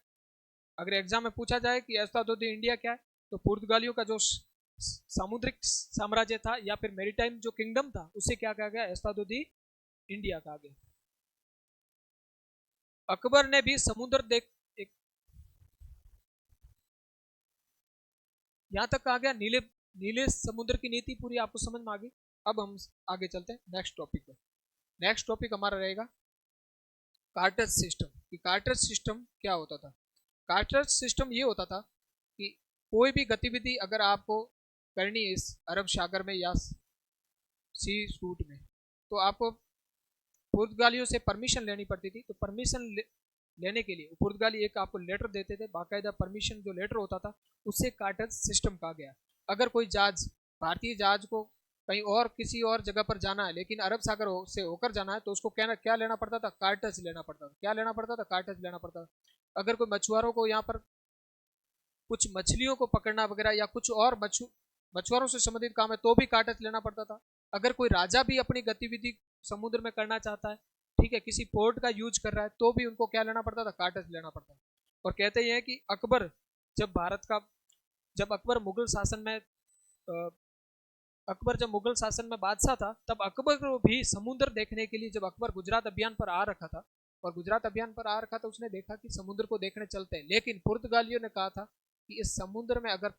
अगर एग्जाम में पूछा जाए कि एस्तादो दी इंडिया क्या है, तो पुर्तगालियों का जो सामुद्रिक साम्राज्य था या फिर मैरीटाइम जो किंगडम था, उसे क्या कहा गया, एस्तादो दी इंडिया कहा गया। अकबर ने भी समुद्र यहां तक कहा गया, नीले समुद्र की नीति पूरी आपको समझ में आ गई। अब हम आगे चलते हैं नेक्स्ट टॉपिक पर। नेक्स्ट टॉपिक हमारा रहेगा कार्टर सिस्टम। कि कार्टर सिस्टम क्या होता था। कार्टर सिस्टम ये होता था कि कोई भी गतिविधि अगर आपको करनी है इस अरब सागर में या सी रूट में, तो आपको पुर्तगालियों से परमिशन लेनी पड़ती थी। तो परमिशन लेने के लिए पुर्तगाली एक आपको लेटर देते थे, बाकायदा परमिशन जो लेटर होता था, उससे कार्टर सिस्टम कहा गया। अगर कोई जहाज, भारतीय जहाज को कहीं और किसी और जगह पर जाना है, लेकिन अरब सागर से होकर जाना है, तो उसको क्या लेना पड़ता था, कार्टस लेना पड़ता था। क्या लेना पड़ता था, कार्टस लेना पड़ता था। अगर कोई मछुआरों को यहाँ पर कुछ मछलियों को पकड़ना वगैरह या कुछ और मछुआरों से संबंधित काम है, तो भी कार्टस लेना पड़ता था। अगर कोई राजा भी अपनी गतिविधि समुद्र में करना चाहता है, ठीक है, किसी पोर्ट का यूज कर रहा है, तो भी उनको क्या लेना पड़ता था, कार्टस लेना पड़ता था। और कहते हैं कि जब अकबर जब मुगल शासन में बादशाह था, तब अकबर को भी समुद्र देखने के लिए, जब अकबर गुजरात अभियान पर आ रखा था, उसने देखा कि समुद्र को देखने चलते हैं। लेकिन पुर्तगालियों ने कहा था कि इस समुद्र में अगर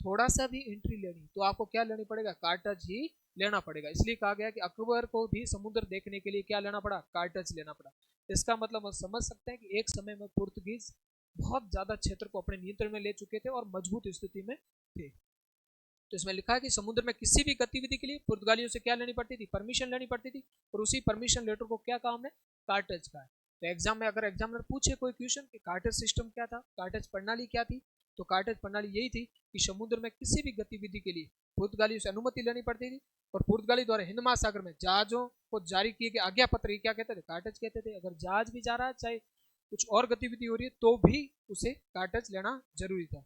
थोड़ा सा भी एंट्री लेनी, तो आपको क्या लेनी पड़ेगा, कार्टज ही लेना पड़ेगा। इसलिए कहा गया कि अकबर को भी समुद्र देखने के लिए क्या लेना पड़ा, कार्टज लेना पड़ा। इसका मतलब हम समझ सकते हैं कि एक समय में पुर्तगीज बहुत ज्यादा क्षेत्र को अपने नियंत्रण में ले चुके थे और मजबूत स्थिति में थे। तो इसमें लिखा है कि समुद्र में किसी भी गतिविधि के लिए पुर्तगालियों से क्या लेनी पड़ती थी, परमिशन लेनी पड़ती थी। और उसी परमिशन लेटर को क्या काम है, कार्टज का है। तो एग्जाम में अगर एग्जामिनर पूछे कोई क्वेश्चन कि कार्टज सिस्टम क्या था, कार्टज प्रणाली क्या थी, तो कार्टज प्रणाली यही थी कि समुद्र में किसी भी गतिविधि के लिए पुर्तगालियों से अनुमति लेनी पड़ती थी। और पुर्तगाली द्वारा हिंद महासागर में जहाजों को जारी किए गए आज्ञा पत्र क्या कहते थे, कार्टज कहते थे। अगर जहाज भी जा रहा है, चाहे कुछ और गतिविधि हो रही है, तो भी उसे कार्टज लेना जरूरी था।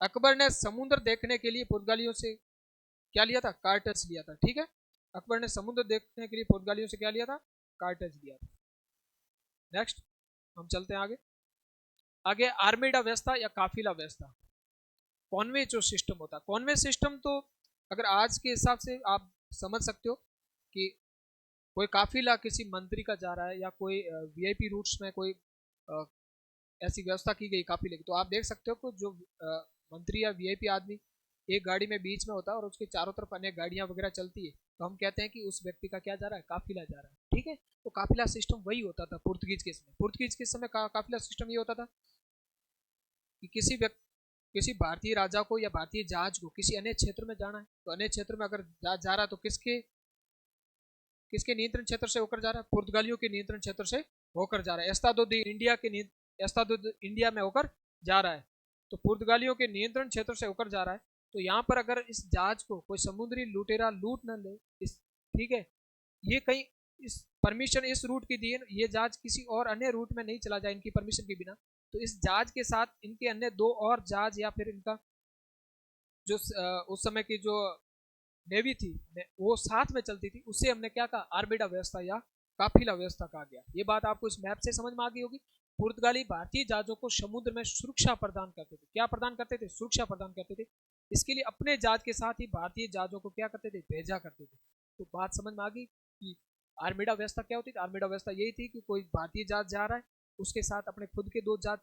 अकबर ने समुद्र देखने के लिए पुर्तगालियों से क्या लिया था? कार्टस लिया था। ठीक है, अकबर ने समुद्र देखने के लिए पुर्तगालियों से क्या लिया था? कार्टस लिया था। नेक्स्ट हम चलते हैं आगे। आगे आर्मेडा व्यवस्था या काफिला व्यवस्था। कॉन्वे जो सिस्टम होता है, कॉन्वे सिस्टम तो अगर आज के हिसाब से आप समझ सकते हो कि कोई काफिला किसी मंत्री का जा रहा है या कोई वीआईपी रूट्स में कोई अ, ऐसी व्यवस्था की गई काफिले की, तो आप देख सकते हो कि जो मंत्री या वीआईपी आदमी एक गाड़ी में बीच में होता है और उसके चारों तरफ अन्य गाड़ियां वगैरह चलती है, तो हम कहते हैं कि उस व्यक्ति का क्या जा रहा है? काफिला जा रहा है। ठीक है, तो काफिला सिस्टम वही होता था पुर्तगीज के समय। पुर्तगीज के समय काफिला सिस्टम ये होता था कि किसी भारतीय राजा को या भारतीय जहाज को किसी अन्य क्षेत्र में जाना है, तो अन्य क्षेत्र में अगर जा रहा है तो किसके किसके नियंत्रण क्षेत्र से होकर जा रहा है? पुर्तगालियों के नियंत्रण क्षेत्र से होकर जा रहा है। एस्तादो इंडिया में होकर जा रहा है, तो पुर्तगालियों के नियंत्रण क्षेत्र से होकर जा रहा है। तो यहाँ पर अगर इस जहाज को कोई समुद्री लुटेरा लूट न ले, इस ठीक है, ये कहीं इस परमिशन इस रूट की दी है, ये जहाज किसी और अन्य रूट में नहीं चला जाए इनकी परमिशन के बिना, तो इस जहाज के साथ इनके अन्य दो और जहाज या फिर इनका जो उस समय की जो नेवी थी वो साथ में चलती थी, उससे हमने क्या कहा? आर्मेडा व्यवस्था या काफिला व्यवस्था कहा गया। ये बात आपको इस मैप से समझ में आ गई होगी। पुर्तगाली भारतीय जहाजों को समुद्र में सुरक्षा प्रदान करते थे। क्या प्रदान करते थे? सुरक्षा प्रदान करते थे। इसके लिए अपने जहाज के साथ ही भारतीय जहाजों को क्या करते थे? भेजा करते थे। तो बात समझ में आ गई कि आर्मेडा व्यवस्था क्या होती थी? आर्मेडा व्यवस्था यही थी कि कोई भारतीय जहाज जा रहा है, उसके साथ अपने खुद के दो जहाज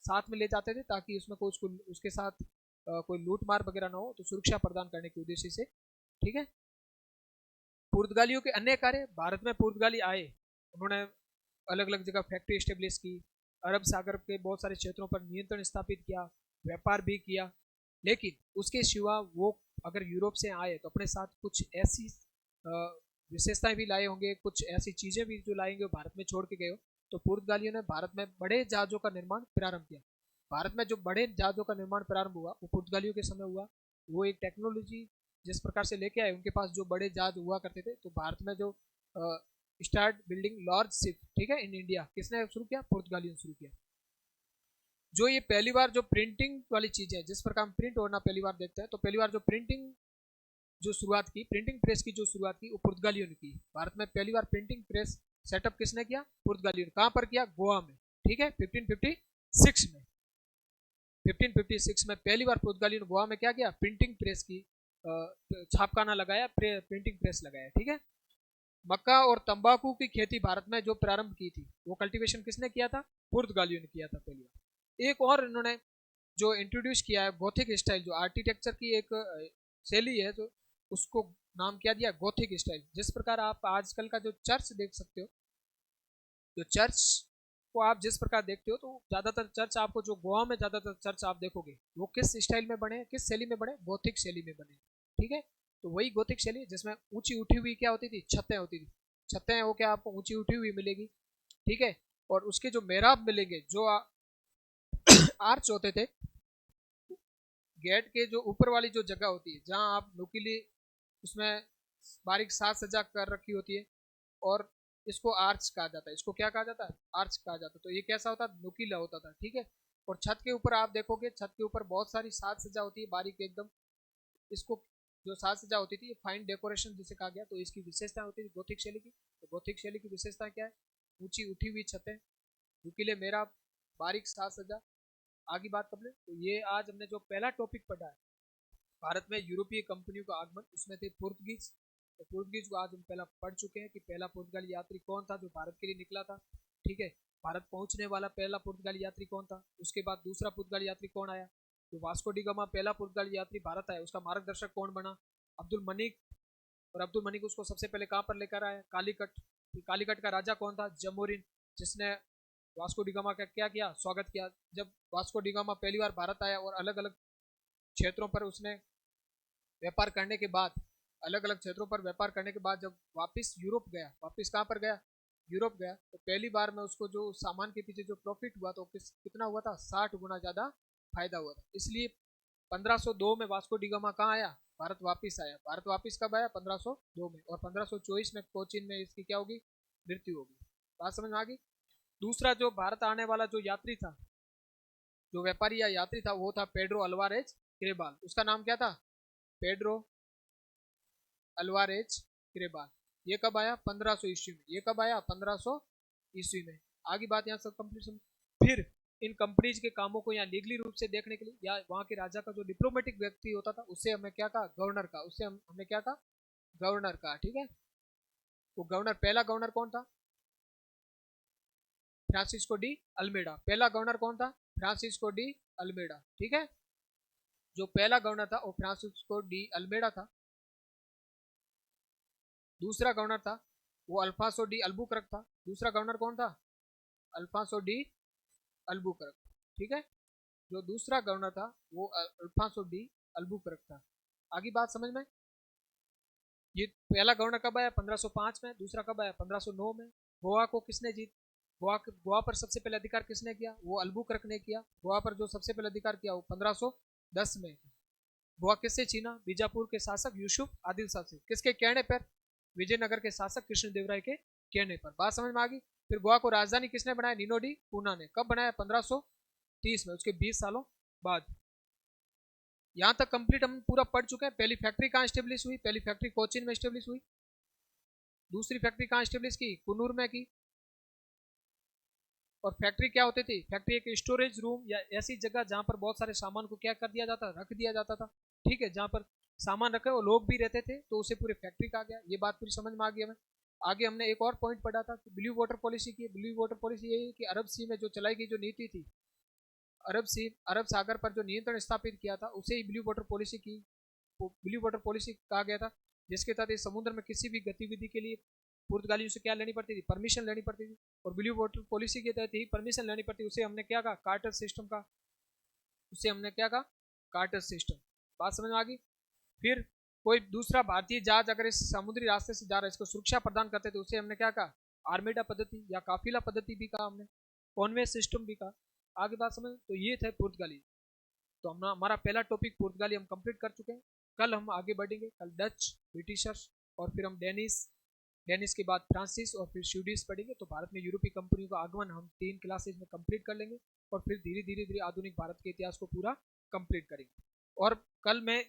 साथ में ले जाते थे, ताकि उसमें कोई उसके साथ कोई लूट मार वगैरह ना हो, तो सुरक्षा प्रदान करने के उद्देश्य से। ठीक है, पुर्तगालियों के अन्य कार्य। भारत में पुर्तगाली आए, उन्होंने अलग अलग जगह फैक्ट्री स्टेब्लिश की, अरब सागर के बहुत सारे क्षेत्रों पर नियंत्रण स्थापित किया, व्यापार भी किया। लेकिन उसके सिवा वो अगर यूरोप से आए तो अपने साथ कुछ ऐसी विशेषताएं भी लाए होंगे, कुछ ऐसी चीजें भी जो लाएंगे भारत में छोड़ के गए हो। तो पुर्तगालियों ने भारत में बड़े जहाजों का निर्माण प्रारंभ किया। भारत में जो बड़े जहाजों का निर्माण प्रारंभ हुआ वो पुर्तगालियों के समय हुआ। वो एक टेक्नोलॉजी जिस प्रकार से लेके आए, उनके पास जो बड़े जहाज हुआ करते थे, तो भारत में जो स्टार्ट बिल्डिंग लार्ज शिप, ठीक है, इन इंडिया, किसने शुरू किया? पुर्तगालियों ने शुरू किया। जो ये पहली बार जो प्रिंटिंग वाली चीज है, जिस प्रकार हम प्रिंट होना पहली बार देखते हैं, तो पहली बार जो प्रिंटिंग जो शुरुआत की, प्रिंटिंग प्रेस की जो शुरुआत की, वो पुर्तगालियों ने की। भारत में पहली बार प्रिंटिंग प्रेस सेटअप किसने किया? पुर्तगालियों ने। कहां पर किया? गोवा में। ठीक है, 1556 में। 1556 में पहली बार पुर्तगालियों ने गोवा में क्या किया? प्रिंटिंग प्रेस की छापखाना लगाया, प्रिंटिंग प्रेस लगाया। ठीक है, मक्का और तंबाकू की खेती भारत में जो प्रारंभ की थी, वो कल्टीवेशन किसने किया था? पुर्तगालियों ने किया था पहली बार। एक और इन्होंने जो इंट्रोड्यूस किया है गोथिक स्टाइल, जो आर्किटेक्चर की एक शैली है, जो उसको नाम क्या दिया? Gothic style. जिस प्रकार आप आजकल का जो चर्च देख सकते हो, जो चर्च को आप जिस प्रकार देखते हो, तो ज्यादातर चर्च आपको, जो गोवा में ज्यादातर चर्च आप देखोगे, वो किस स्टाइल में बने, किस शैली में बने? गोथिक शैली में बने। ठीक है, तो वही गोथिक शैली जिसमें ऊंची उठी हुई क्या होती थी? छतें होती थी। छतें वो क्या आपको ऊंची उठी हुई मिलेगी। ठीक है, और उसके जो मेहराब मिलेंगे, जो आर्च होते थे, गेट के जो ऊपर वाली जो जगह होती है, जहां आप नुकीली उसमें बारीक साज सजा कर रखी होती है, और इसको आर्च कहा जाता है। इसको क्या कहा जाता है? आर्च कहा जाता है। तो ये कैसा होता है? नुकीला होता था। ठीक है, और छत के ऊपर आप देखोगे, छत के ऊपर बहुत सारी साज सजा होती है, बारीक एकदम। इसको जो साज सजा होती थी, ये फाइन डेकोरेशन जिसे कहा गया। तो इसकी विशेषता होती थी गोथिक शैली की। तो गोथिक शैली की विशेषता क्या है? ऊंची उठी हुई छतें, नुकीले मेहराब, बारीक साज सजा। आगे बात कर ले, तो ये आज हमने जो पहला टॉपिक पढ़ा है, भारत में यूरोपीय कंपनियों का आगमन, उसमें थे पुर्तगीज। तो पुर्तगीज को आज हम पहला पढ़ चुके हैं कि पहला पुर्तगाली यात्री कौन था जो भारत के लिए निकला था। ठीक है, भारत पहुंचने वाला पहला पुर्तगाली यात्री कौन था। उसके बाद दूसरा पुर्तगाली यात्री कौन आया? तो वास्को डी गामा पहला पुर्तगाली यात्री भारत आया, उसका मार्गदर्शक कौन बना? अब्दुल मनिक। और अब्दुल मनिक उसको सबसे पहले कहाँ पर लेकर आया? कालीकट। कालीकट का राजा कौन था? जमोरिन, जिसने वास्को डी गामा का क्या किया? स्वागत किया। जब वास्को डी गामा पहली बार भारत आया और अलग अलग क्षेत्रों पर उसने व्यापार करने के बाद, अलग अलग क्षेत्रों पर व्यापार करने के बाद, जब वापस यूरोप गया, वापस कहाँ पर गया? यूरोप गया, तो पहली बार में उसको जो सामान के पीछे जो प्रॉफिट हुआ, तो कितना हुआ था? 60 गुना ज्यादा फायदा हुआ था। इसलिए 1502 में वास्को डी गामा कहाँ आया? भारत वापिस आया। भारत वापिस कब आया? 1502 में। और 1524 में कोचीन में इसकी क्या होगी? मृत्यु होगी। बात समझ में आ गई। दूसरा जो भारत आने वाला जो यात्री था, जो व्यापारी या यात्री था, वो था पेड्रो अल्वारेज क्रेबाल। उसका नाम क्या था? Pedro Alvares Cabral. ये कब आया? 1500 ईस्वी में। ये कब आया? 1500 ईस्वी में। आगे बात यहाँ से कंप्लीट। फिर इन कंपनीज के कामों को यहाँ लीगली रूप से देखने के लिए, या वहाँ के राजा का जो डिप्लोमेटिक व्यक्ति होता था उससे हमें क्या कहा? गवर्नर का। उससे हमने क्या कहा? गवर्नर का। ठीक है, तो गवर्नर, पहला गवर्नर कौन था? Francisco de Almeida. पहला गवर्नर कौन था? Francisco de Almeida. ठीक है, जो पहला गवर्नर था वो फ्रांसिस्को डी अल्मेडा था। दूसरा गवर्नर था वो अल्फांसो डी अल्बुकर्क था। दूसरा गवर्नर कौन था? Alfonso de Albuquerque. ठीक है, जो दूसरा गवर्नर था वो अल्फांसो डी अल्बुकर्क था। आगे बात समझ में? ये पहला गवर्नर कब आया? 1505 में। दूसरा कब आया? 1509 में। गोवा को किसने जीत गोवा पर सबसे पहले अधिकार किसने किया? वो अल्बुकर्क ने किया। गोवा पर जो सबसे पहले अधिकार किया वो 1510 में। गोवा किससे छीना? बीजापुर के शासक यूसुफ आदिल शाह से। किसके कहने पर? विजयनगर के शासक कृष्णदेवराय के कहने पर। बात समझ में आ गई? फिर गोवा को राजधानी किसने बनाया? निनो डी पूना ने। कब बनाया? 1530 में, उसके 20 सालों बाद। यहां तक कंप्लीट हम पूरा पढ़ चुके हैं। पहली फैक्ट्री कहां स्टेब्लिश हुई? पहली फैक्ट्री कोचीन में स्टेब्लिश हुई। दूसरी फैक्ट्री कहां स्टेब्लिश की? कुन्नूर में की। और फैक्ट्री क्या होती थी? फैक्ट्री एक स्टोरेज रूम या ऐसी जगह जहां पर बहुत सारे सामान को क्या कर दिया जाता, रख दिया जाता था। ठीक है, जहां पर सामान रखे और लोग भी रहते थे, तो उसे पूरी फैक्ट्री कहा गया। ये बात पूरी समझ में आ गई हमें। आगे हमने एक और पॉइंट पढ़ा था कि ब्लू वाटर पॉलिसी की। ब्लू वाटर पॉलिसी यही कि अरब सी में जो चलाई गई जो नीति थी, अरब सागर पर जो नियंत्रण स्थापित किया था, उसे ही ब्लू वाटर पॉलिसी की ब्लू वाटर पॉलिसी कहा गया था, जिसके तहत इस समुद्र में किसी भी गतिविधि के लिए पुर्तगालियों से क्या लेनी पड़ती थी? परमिशन लेनी पड़ती थी। और ब्लू वाटर पॉलिसी के तहत ही परमिशन लेनी पड़ती, उसे हमने क्या कहा? कार्टर सिस्टम का। उसे हमने क्या कहा? Cartaz system. बात समझ में आ गई? फिर कोई दूसरा भारतीय जहाज अगर इस समुद्री रास्ते से जा रहा है, इसको सुरक्षा प्रदान करते थे, उसे हमने क्या कहा? आर्मेडा पद्धति या काफिला पद्धति भी कहा हमने, कॉन्वे सिस्टम भी कहा। आगे बात समझ? तो ये थे पुर्तगाली। तो हम हमारा पहला टॉपिक पुर्तगाली हम कंप्लीट कर चुके हैं। कल हम आगे बढ़ेंगे। कल डच, ब्रिटिशर्स, और फिर हम डेनिस, डेनिस के बाद फ्रांसिस, और फिर स्वीडिश पढ़ेंगे। तो भारत में यूरोपीय कंपनियों का आगमन हम 3 क्लासेज में कंप्लीट कर लेंगे, और फिर धीरे धीरे धीरे आधुनिक भारत के इतिहास को पूरा कंप्लीट करेंगे। और कल मैं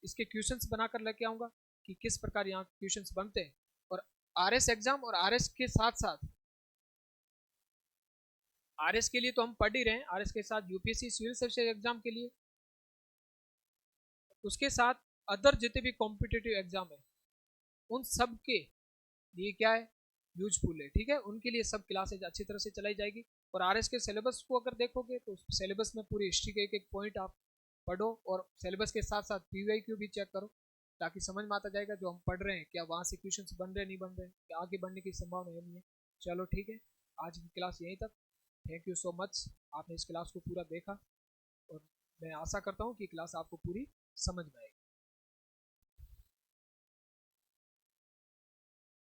इसके क्वेश्चंस बनाकर लेके आऊँगा कि किस प्रकार यहाँ क्वेश्चंस बनते हैं। और आरएस एग्जाम और आरएस के साथ साथ, आरएस के लिए तो हम पढ़ ही रहे हैं, आरएस के साथ यूपीएससी सिविल सर्विस एग्जाम के लिए, उसके साथ अदर जितने भी कॉम्पिटिटिव एग्जाम है उन सब के लिए क्या है? यूजफुल है। ठीक है, उनके लिए सब क्लासेज अच्छी तरह से चलाई जाएगी। और आरएस के सिलेबस को अगर देखोगे तो सिलेबस में पूरी हिस्ट्री के एक एक पॉइंट आप पढ़ो, और सिलेबस के साथ साथ पीवाईक्यू भी चेक करो, ताकि समझ में आता जाएगा जो हम पढ़ रहे हैं क्या वहाँ से क्वेश्चन बन रहे नहीं बन रहे, क्या आगे बढ़ने की संभावना है नहीं है। चलो ठीक है, आज की क्लास यहीं तक। थैंक यू सो मच, आपने इस क्लास को पूरा देखा, और मैं आशा करता हूँ कि क्लास आपको पूरी समझ में आएगी।